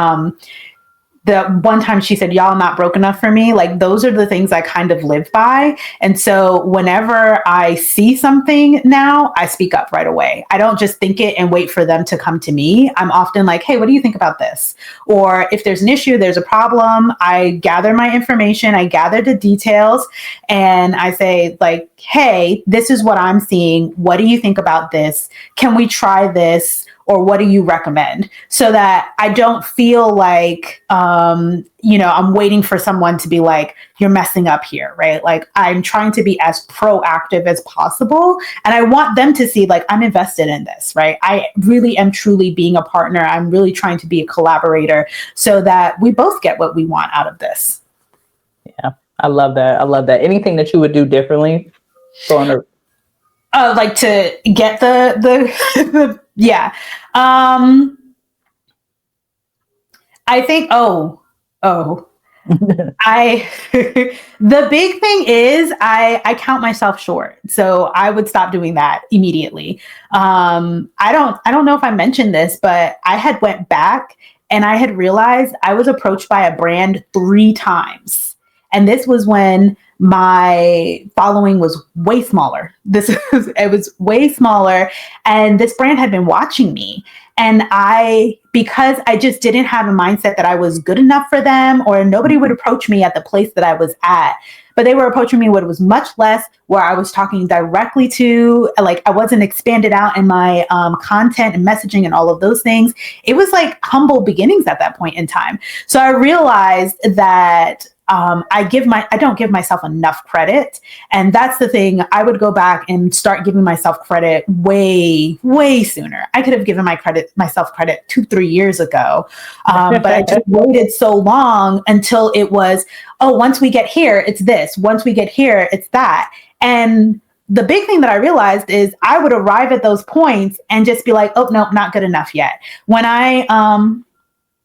the one time she said, y'all not broke enough for me. Like, those are the things I kind of live by. And so whenever I see something now, I speak up right away. I don't just think it and wait for them to come to me. I'm often like, hey, what do you think about this? Or if there's an issue, there's a problem, I gather my information, I gather the details, and I say like, hey, this is what I'm seeing. What do you think about this? Can we try this? Or what do you recommend? So that I don't feel like, I'm waiting for someone to be like, you're messing up here, right? Like, I'm trying to be as proactive as possible. And I want them to see like, I'm invested in this, right? I really am truly being a partner. I'm really trying to be a collaborator so that we both get what we want out of this. Yeah, I love that. I love that. Anything that you would do differently? Like to get the yeah. I think, the big thing is I count myself short. So I would stop doing that immediately. I don't know if I mentioned this, but I had went back and I had realized I was approached by a brand 3 times. And this was when my following was way smaller. It was way smaller. And this brand had been watching me. And because I just didn't have a mindset that I was good enough for them, or nobody would approach me at the place that I was at, but they were approaching me when it was much less, where I was talking directly to, like, I wasn't expanded out in my content and messaging and all of those things. It was like humble beginnings at that point in time. So I realized that I don't give myself enough credit. And that's the thing. I would go back and start giving myself credit way, way sooner. I could have given myself credit 2-3 years ago. But I just waited so long until it was, once we get here, it's this. Once we get here, it's that. And the big thing that I realized is I would arrive at those points and just be like, oh, no, not good enough yet. When I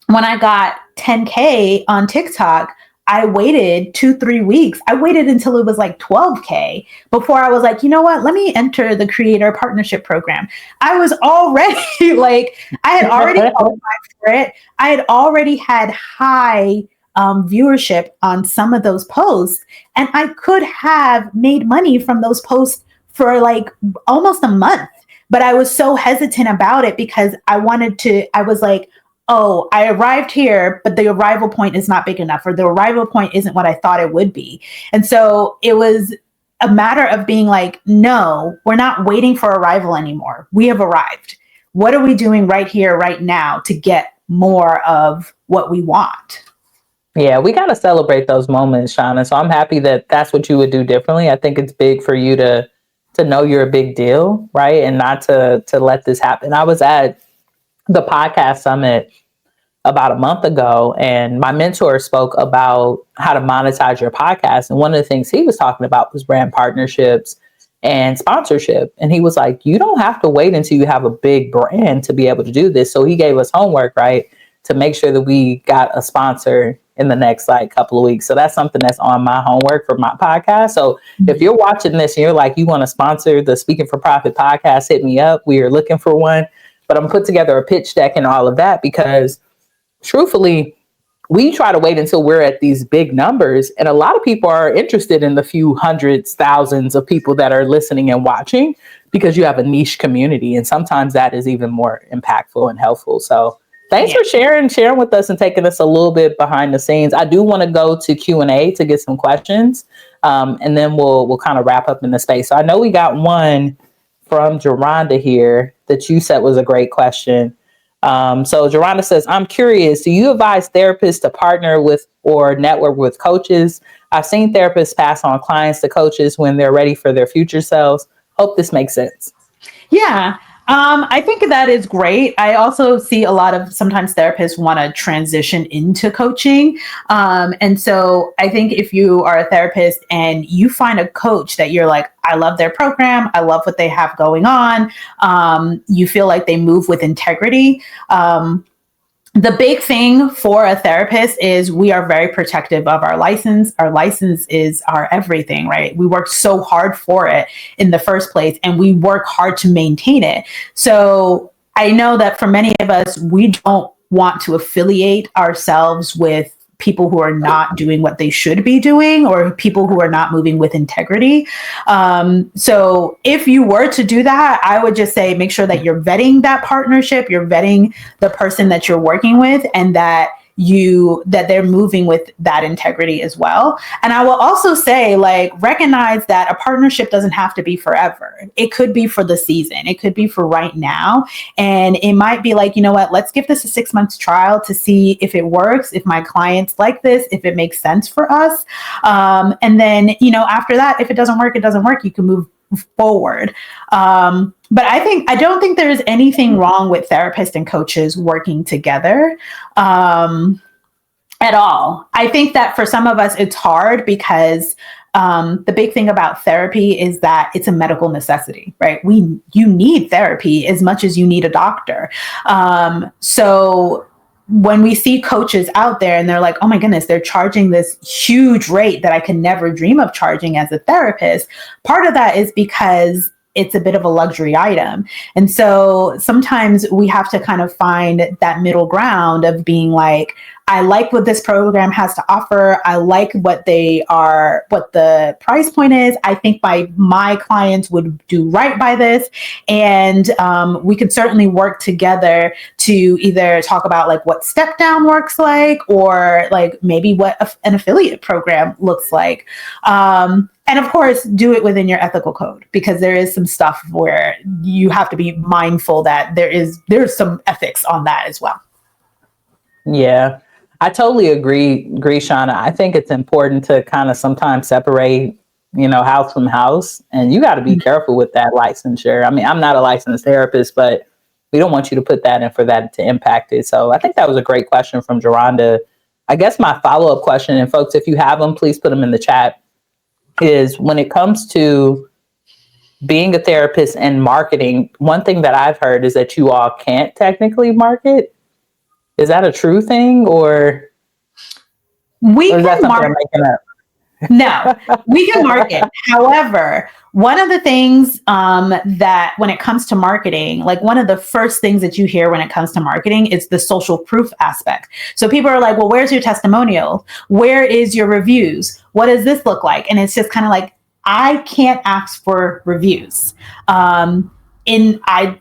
got 10K on TikTok, I waited 2-3 weeks. I waited until it was like 12K before I was like, you know what? Let me enter the creator partnership program. I was already like, I had already qualified for it. I had already had high viewership on some of those posts, and I could have made money from those posts for like almost a month. But I was so hesitant about it because I was like, oh, I arrived here, but the arrival point is not big enough, or the arrival point isn't what I thought it would be. And so it was a matter of being like, no, we're not waiting for arrival anymore. We have arrived. What are we doing right here, right now to get more of what we want? Yeah, we got to celebrate those moments, Shauna. So I'm happy that that's what you would do differently. I think it's big for you to know you're a big deal, right? And not to let this happen. I was at the podcast summit about a month ago, and my mentor spoke about how to monetize your podcast. And one of the things he was talking about was brand partnerships and sponsorship. And he was like, you don't have to wait until you have a big brand to be able to do this. So he gave us homework, right, to make sure that we got a sponsor in the next like couple of weeks. So that's something that's on my homework for my podcast. So if you're watching this and you're like, you want to sponsor the Speaking for Profit podcast, hit me up. We are looking for one. But I'm put together a pitch deck and all of that because truthfully, we try to wait until we're at these big numbers. And a lot of people are interested in the few hundreds, thousands of people that are listening and watching because you have a niche community. And sometimes that is even more impactful and helpful. So thanks for sharing with us and taking us a little bit behind the scenes. I do want to go to Q&A to get some questions. And then we'll kind of wrap up in the space. So I know we got one from Geronda here that you said was a great question. So Geronda says, I'm curious, do you advise therapists to partner with or network with coaches? I've seen therapists pass on clients to coaches when they're ready for their future selves. Hope this makes sense. Yeah. I think that is great. I also see a lot of sometimes therapists want to transition into coaching. And so I think if you are a therapist and you find a coach that you're like, I love their program, I love what they have going on, you feel like they move with integrity. The big thing for a therapist is we are very protective of our license. Our license is our everything, right? We work so hard for it in the first place, and we work hard to maintain it. So I know that for many of us, we don't want to affiliate ourselves with people who are not doing what they should be doing, or people who are not moving with integrity. So if you were to do that, I would just say, make sure that you're vetting that partnership, you're vetting the person that you're working with, and that they're moving with that integrity as well. And I will also say, like, recognize that a partnership doesn't have to be forever. It could be for the season. It could be for right now. And it might be like, you know what, let's give this a 6 months trial to see if it works, if my clients like this, if it makes sense for us. And then, after that, if it doesn't work, it doesn't work. You can move forward. But I don't think there's anything wrong with therapists and coaches working together at all. I think that for some of us, it's hard because the big thing about therapy is that it's a medical necessity, right? You need therapy as much as you need a doctor. So when we see coaches out there and they're like, oh my goodness, they're charging this huge rate that I could never dream of charging as a therapist, part of that is because it's a bit of a luxury item. And so sometimes we have to kind of find that middle ground of being like, I like what this program has to offer. I like what the price point is. I think my clients would do right by this. And we could certainly work together to either talk about like what step down works like, or like maybe what an affiliate program looks like. And of course, do it within your ethical code, because there is some stuff where you have to be mindful that there's some ethics on that as well. Yeah, I totally agree, Shauna. I think it's important to kind of sometimes separate, house from house, and you got to be careful with that licensure. I mean, I'm not a licensed therapist, but we don't want you to put that in for that to impact it. So I think that was a great question from Geronda. I guess my follow-up question, and folks, if you have them, please put them in the chat, is when it comes to being a therapist and marketing, one thing that I've heard is that you all can't technically market. Is that a true thing, or we is that can something I'm making up? No, we can market. However, one of the things that when it comes to marketing, like one of the first things that you hear when it comes to marketing is the social proof aspect. So people are like, well, where's your testimonial? Where is your reviews? What does this look like? And it's just kind of like, I can't ask for reviews. My code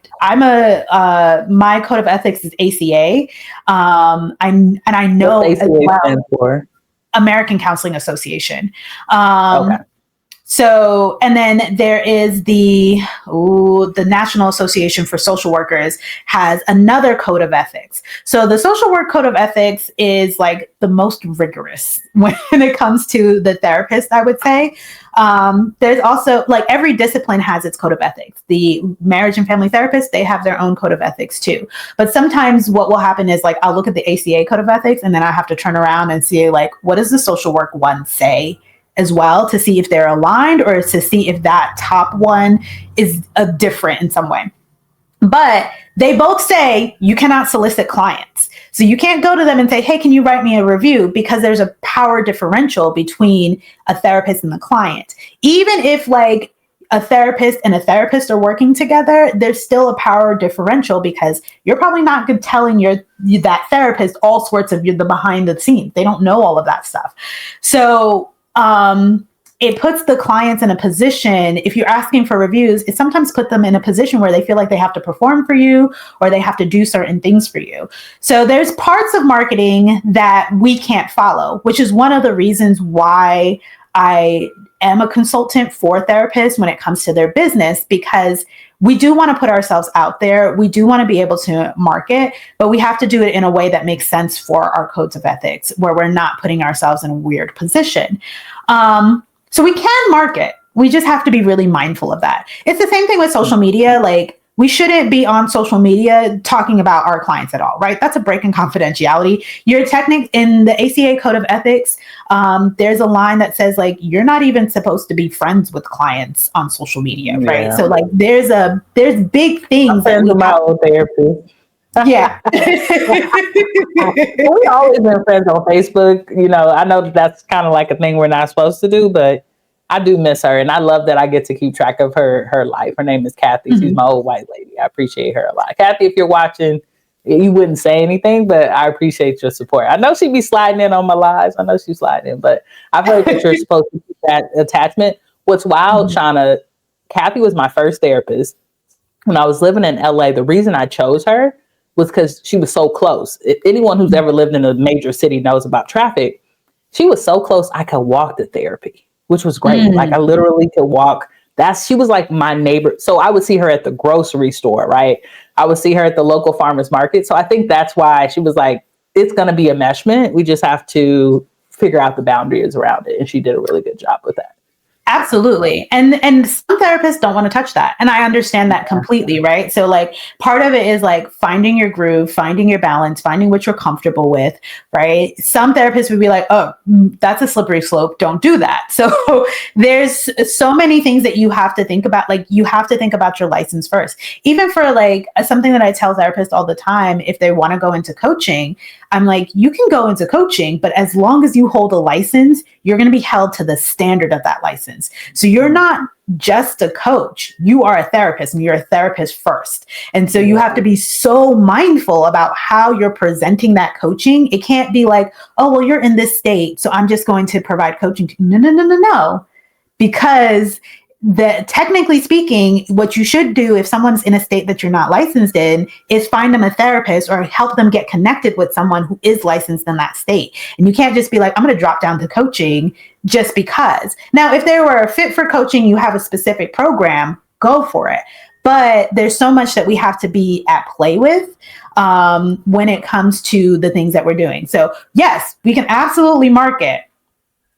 of ethics is ACA. I know What's as ACA well, stand for? American Counseling Association. Okay. So, and then there is the National Association for Social Workers has another code of ethics. So the social work code of ethics is like the most rigorous when it comes to the therapist, I would say. There's also like every discipline has its code of ethics. The marriage and family therapists, they have their own code of ethics too. But sometimes what will happen is like, I'll look at the ACA code of ethics and then I have to turn around and see like, what does the social work one say as well, to see if they're aligned or to see if that top one is different in some way. But they both say you cannot solicit clients. So you can't go to them and say, hey, can you write me a review? Because there's a power differential between a therapist and the client. Even if like a therapist and a therapist are working together, there's still a power differential because you're probably not good telling that therapist all sorts of the behind the scenes. They don't know all of that stuff. So it puts the clients in a position, if you're asking for reviews, it sometimes puts them in a position where they feel like they have to perform for you or they have to do certain things for you. So there's parts of marketing that we can't follow, which is one of the reasons why I am a consultant for therapists when it comes to their business, because we do want to put ourselves out there. We do want to be able to market, but we have to do it in a way that makes sense for our codes of ethics, where we're not putting ourselves in a weird position. So we can market. We just have to be really mindful of that. It's the same thing with social media. Like, we shouldn't be on social media talking about our clients at all, right? That's a break in confidentiality. You're in the ACA code of ethics. There's a line that says like, you're not even supposed to be friends with clients on social media, right? Yeah. So like, there's big things. I'm friends with my old therapist. Yeah. We've always been friends on Facebook. You know, I know that's kind of like a thing we're not supposed to do, but I do miss her. And I love that I get to keep track of her life. Her name is Kathy. Mm-hmm. She's my old white lady. I appreciate her a lot. Kathy, if you're watching, you wouldn't say anything, but I appreciate your support. I know she'd be sliding in on my lives. I know she's sliding in, but I've heard that you're supposed to keep that attachment. What's wild, Shauna, Kathy was my first therapist. When I was living in LA, the reason I chose her was because she was so close. If anyone who's ever lived in a major city knows about traffic, she was so close I could walk to therapy, which was great. Like I literally could walk. She was like my neighbor. So I would see her at the grocery store, right? I would see her at the local farmer's market. So I think that's why she was like, it's going to be a meshment. We just have to figure out the boundaries around it. And she did a really good job with that. Absolutely. And some therapists don't want to touch that. And I understand that completely, right? So like part of it is like finding your groove, finding your balance, finding what you're comfortable with, right? Some therapists would be like, oh, that's a slippery slope. Don't do that. So there's so many things that you have to think about. Like you have to think about your license first. Even for like something that I tell therapists all the time, if they want to go into coaching, I'm like, you can go into coaching, but as long as you hold a license, you're going to be held to the standard of that license. So you're not just a coach, you are a therapist and you're a therapist first. And so you have to be so mindful about how you're presenting that coaching. It can't be like, oh, well, you're in this state, so I'm just going to provide coaching to you. No. Because technically speaking, what you should do if someone's in a state that you're not licensed in is find them a therapist or help them get connected with someone who is licensed in that state. And you can't just be like, I'm going to drop down to coaching just because. Now, if they were fit for coaching, you have a specific program, go for it. But there's so much that we have to be at play with when it comes to the things that we're doing. So yes, we can absolutely market,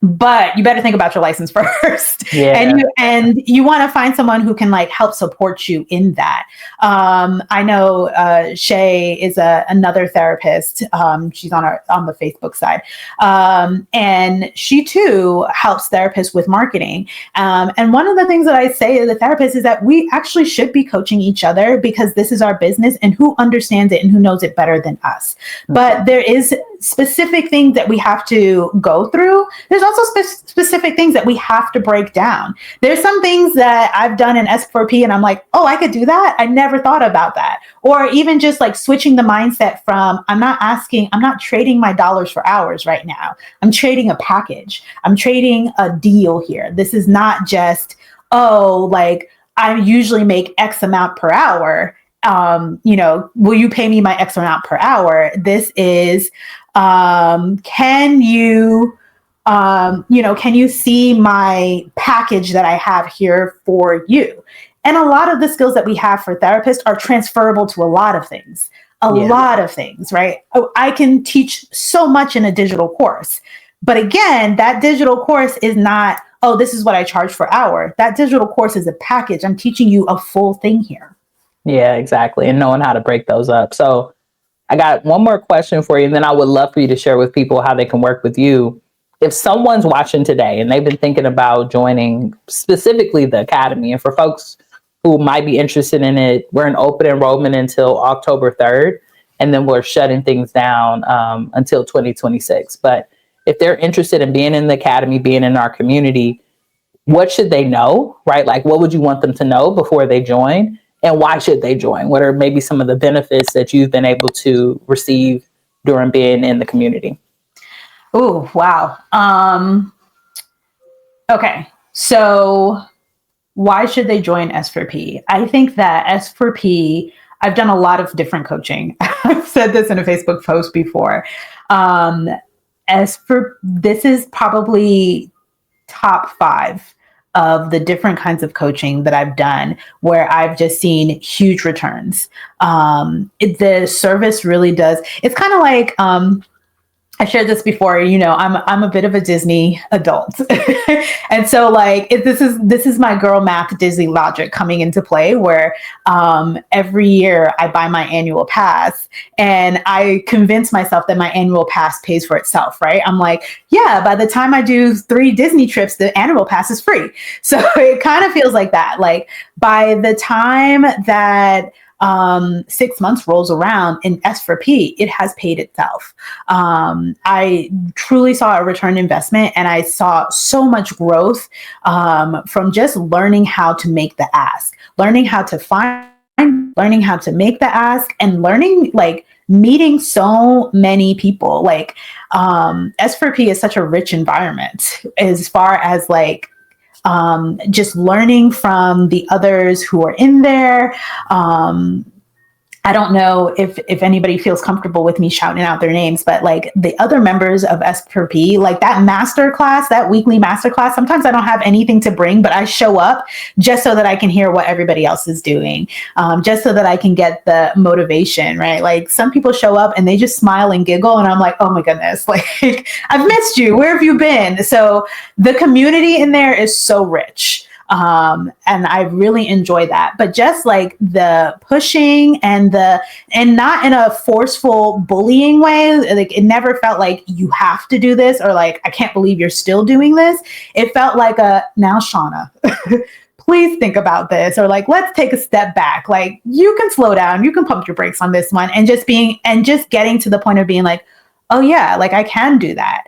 but you better think about your license first. Yeah. And you want to find someone who can like help support you in that. I know Shay is another therapist. She's on the Facebook side. And she too helps therapists with marketing. And one of the things that I say to the therapist is that we actually should be coaching each other because this is our business and who understands it and who knows it better than us. But there is specific things that we have to go through. There's also specific things that we have to break down. There's some things that I've done in S4P and I'm like, oh, I could do that. I never thought about that. Or even just like switching the mindset from, I'm not trading my dollars for hours right now. I'm trading a package. I'm trading a deal here. This is not just, oh, like I usually make X amount per hour. Will you pay me my X amount per hour? This is, can you see my package that I have here for you? And a lot of the skills that we have for therapists are transferable to a lot of things, lot of things, right? I can teach so much in a digital course, but again, that digital course is not, oh, this is what I charge per hour. That digital course is a package. I'm teaching you a full thing here. Yeah, exactly. And knowing how to break those up. So I got one more question for you, and then I would love for you to share with people how they can work with you. If someone's watching today and they've been thinking about joining specifically the Academy, and for folks who might be interested in it, we're in open enrollment until October 3rd, and then we're shutting things down until 2026. But if they're interested in being in the Academy, being in our community, what should they know, right? Like, what would you want them to know before they join? And why should they join? What are maybe some of the benefits that you've been able to receive during being in the community? Oh, wow. Okay. So why should they join S4P? I think that S4P, I've done a lot of different coaching. I've said this in a Facebook post before. This is probably top 5 of the different kinds of coaching that I've done where I've just seen huge returns. The service really does. It's kind of like, I shared this before, I'm a bit of a Disney adult. And so like, this is my girl math Disney logic coming into play where every year I buy my annual pass and I convince myself that my annual pass pays for itself, right? I'm like, yeah, by the time I do 3 Disney trips, the annual pass is free. So it kind of feels like that. Like by the time that 6 months rolls around in S4P, it has paid itself. I truly saw a return investment and I saw so much growth from just learning how to make the ask, learning how to learning how to make the ask, and learning like meeting so many people. Like S4P is such a rich environment as far as like just learning from the others who are in there. I don't know if anybody feels comfortable with me shouting out their names, but like the other members of S4P, like that masterclass, that weekly masterclass, sometimes I don't have anything to bring, but I show up just so that I can hear what everybody else is doing, just so that I can get the motivation, right? Like some people show up and they just smile and giggle and I'm like, oh my goodness, like I've missed you. Where have you been? So the community in there is so rich. And I really enjoy that, but just like the pushing and not in a forceful bullying way, like it never felt like you have to do this or like, I can't believe you're still doing this. It felt like now Shauna, please think about this, or like, let's take a step back. Like you can slow down, you can pump your brakes on this one, and just getting to the point of being like, oh yeah, like I can do that.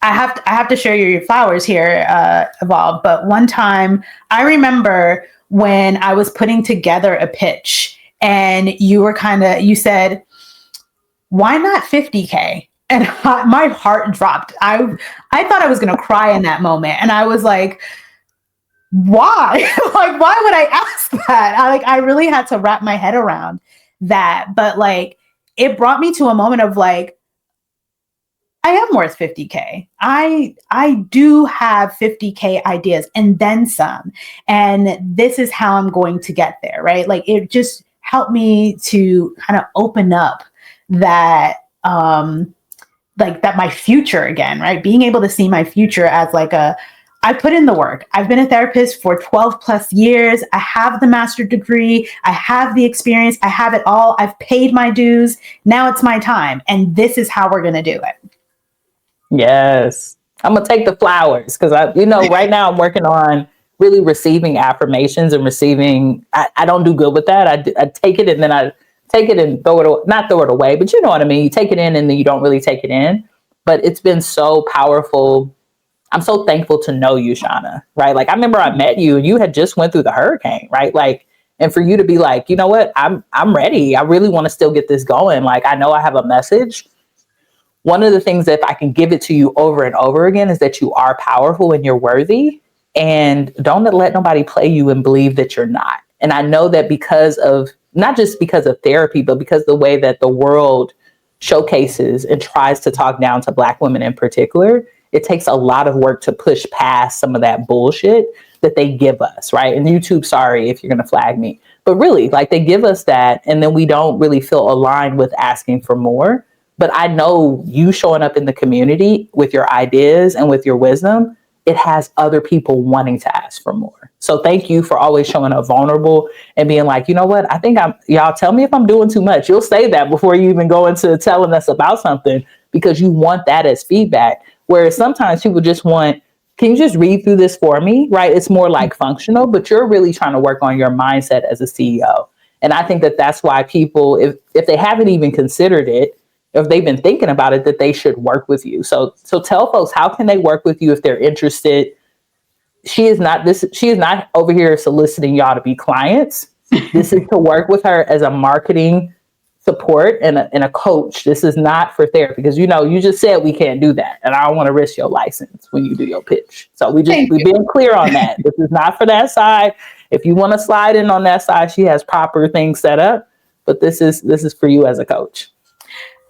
I have to share your flowers here, Evolve. But one time I remember when I was putting together a pitch and you said, why not 50K? And my heart dropped. I thought I was going to cry in that moment. And I was like, why? Like, why would I ask that? I really had to wrap my head around that. But like, it brought me to a moment of like, I am worth 50K. I do have 50K ideas and then some. And this is how I'm going to get there, right? Like it just helped me to kind of open up that, that my future again, right? Being able to see my future as like I put in the work. I've been a therapist for 12 plus years. I have the master's degree. I have the experience. I have it all. I've paid my dues. Now it's my time. And this is how we're going to do it. Yes. I'm going to take the flowers because right now I'm working on really receiving affirmations and receiving, I don't do good with that. I take it and then I take it and not throw it away, but you know what I mean? You take it in and then you don't really take it in. But it's been so powerful. I'm so thankful to know you, Shauna, right? Like I remember I met you and you had just went through the hurricane, right? Like, and for you to be like, you know what, I'm ready. I really want to still get this going. Like, I know I have a message. One of the things that if I can give it to you over and over again is that you are powerful and you're worthy, and don't let nobody play you and believe that you're not. And I know that because of, not just because of therapy, but because the way that the world showcases and tries to talk down to Black women in particular, it takes a lot of work to push past some of that bullshit that they give us, right? And YouTube, sorry if you're going to flag me, but really, like they give us that, and then we don't really feel aligned with asking for more. But I know you showing up in the community with your ideas and with your wisdom, it has other people wanting to ask for more. So thank you for always showing up vulnerable and being like, you know what, I think y'all tell me if I'm doing too much. You'll say that before you even go into telling us about something, because you want that as feedback. Whereas sometimes people just want, can you just read through this for me, right? It's more like functional, but you're really trying to work on your mindset as a CEO. And I think that that's why people, if they haven't even considered it, if they've been thinking about it, that they should work with you. So tell folks, how can they work with you if they're interested? She is not over here soliciting y'all to be clients. This is to work with her as a marketing support and a coach. This is not for therapy, because you just said we can't do that, and I don't want to risk your license when you do your pitch. So we've been clear on that. This is not for that side. If you want to slide in on that side, she has proper things set up, but this is for you as a coach.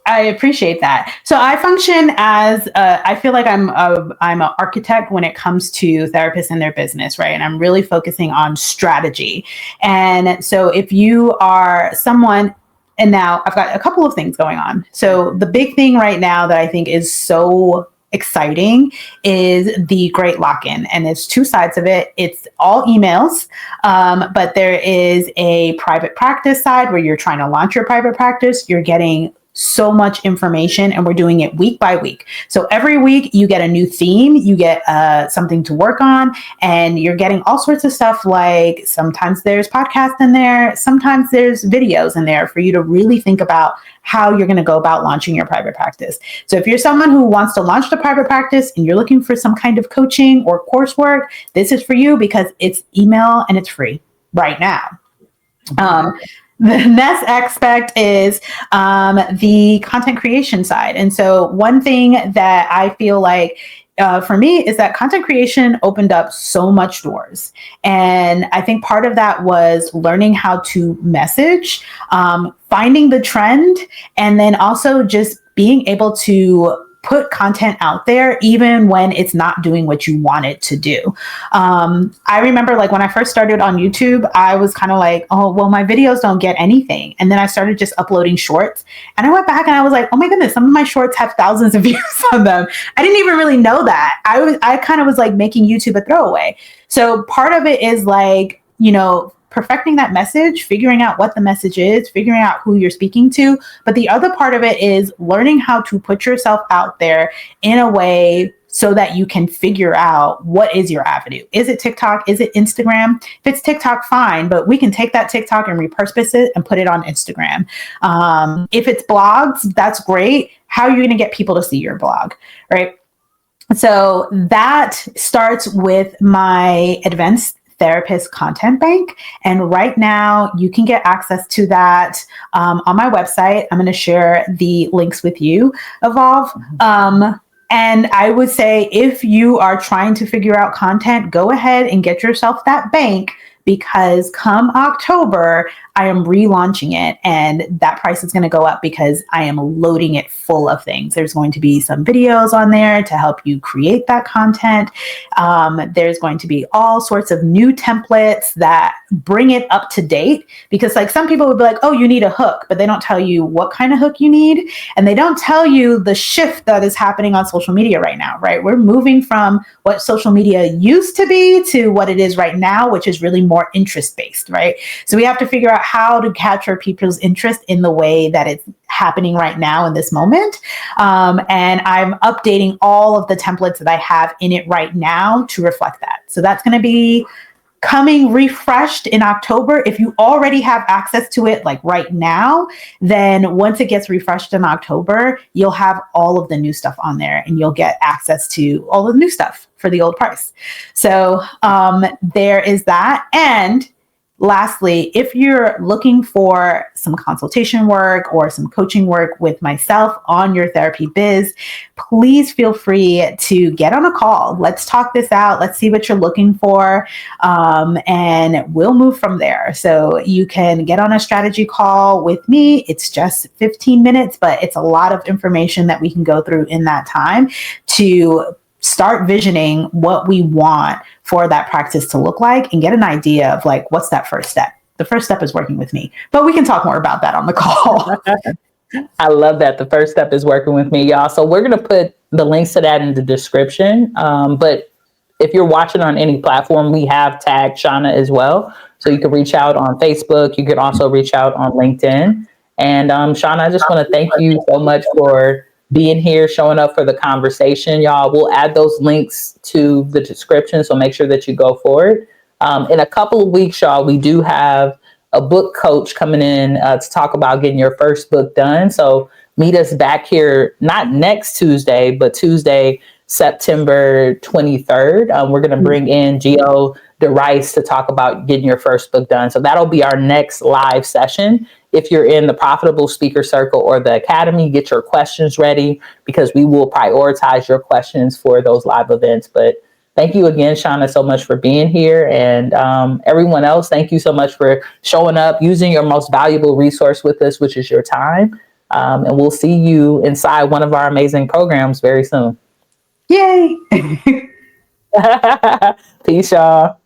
I appreciate that. So I function as I feel like I'm an architect when it comes to therapists and their business, right? And I'm really focusing on strategy. And so if you are someone, and now I've got a couple of things going on. So the big thing right now that I think is so exciting is the Great Lock-In, and there's two sides of it. It's all emails, but there is a private practice side where you're trying to launch your private practice. You're getting so much information, and we're doing it week by week. So every week you get a new theme, you get something to work on, and you're getting all sorts of stuff. Like sometimes there's podcasts in there, sometimes there's videos in there for you to really think about how you're going to go about launching your private practice. So if you're someone who wants to launch the private practice and you're looking for some kind of coaching or coursework, this is for you, because it's email and it's free right now. The next aspect is the content creation side. And so one thing that I feel like for me is that content creation opened up so much doors. And I think part of that was learning how to message, finding the trend, and then also just being able to put content out there even when it's not doing what you want it to do. I remember like when I first started on YouTube, I was kind of like, oh, well, my videos don't get anything. And then I started just uploading shorts, and I went back and I was like, oh my goodness, some of my shorts have thousands of views on them. I didn't even really know that. I kind of was like making YouTube a throwaway. So part of it is like, perfecting that message, figuring out what the message is, figuring out who you're speaking to. But the other part of it is learning how to put yourself out there in a way so that you can figure out what is your avenue. Is it TikTok? Is it Instagram? If it's TikTok, fine, but we can take that TikTok and repurpose it and put it on Instagram. If it's blogs, that's great. How are you going to get people to see your blog, right? So that starts with my advanced therapist content bank. And right now you can get access to that on my website. I'm going to share the links with you, Evolve. And I would say if you are trying to figure out content, go ahead and get yourself that bank, because come October, I am relaunching it, and that price is going to go up because I am loading it full of things. There's going to be some videos on there to help you create that content. There's going to be all sorts of new templates that bring it up to date, because like some people would be like, oh, you need a hook, but they don't tell you what kind of hook you need. And they don't tell you the shift that is happening on social media right now, right? We're moving from what social media used to be to what it is right now, which is really more interest-based, right? So we have to figure out how to capture people's interest in the way that it's happening right now in this moment. And I'm updating all of the templates that I have in it right now to reflect that. So that's going to be coming refreshed in October. If you already have access to it like right now, then once it gets refreshed in October, you'll have all of the new stuff on there and you'll get access to all of the new stuff for the old price. So there is that. And lastly, if you're looking for some consultation work or some coaching work with myself on your therapy biz, please feel free to get on a call. Let's talk this out. Let's see what you're looking for. And we'll move from there. So you can get on a strategy call with me. It's just 15 minutes, but it's a lot of information that we can go through in that time to start visioning what we want for that practice to look like and get an idea of like, what's that first step? The first step is working with me, but we can talk more about that on the call. I love that. The first step is working with me, y'all. So we're going to put the links to that in the description. But if you're watching on any platform, we have tagged Shauna as well. So you can reach out on Facebook. You can also reach out on LinkedIn. And Shauna, I just want to thank you so much for being here, showing up for the conversation, y'all. We'll add those links to the description, so make sure that you go for it. In a couple of weeks, y'all, we do have a book coach coming in to talk about getting your first book done. So meet us back here, not next Tuesday, but Tuesday, September 23rd. We're going to bring in Gio DeRice to talk about getting your first book done. So that'll be our next live session. If you're in the Profitable Speaker Circle or the Academy, get your questions ready because we will prioritize your questions for those live events. But thank you again, Shauna, so much for being here. And everyone else, thank you so much for showing up, using your most valuable resource with us, which is your time. And we'll see you inside one of our amazing programs very soon. Yay! Peace, y'all.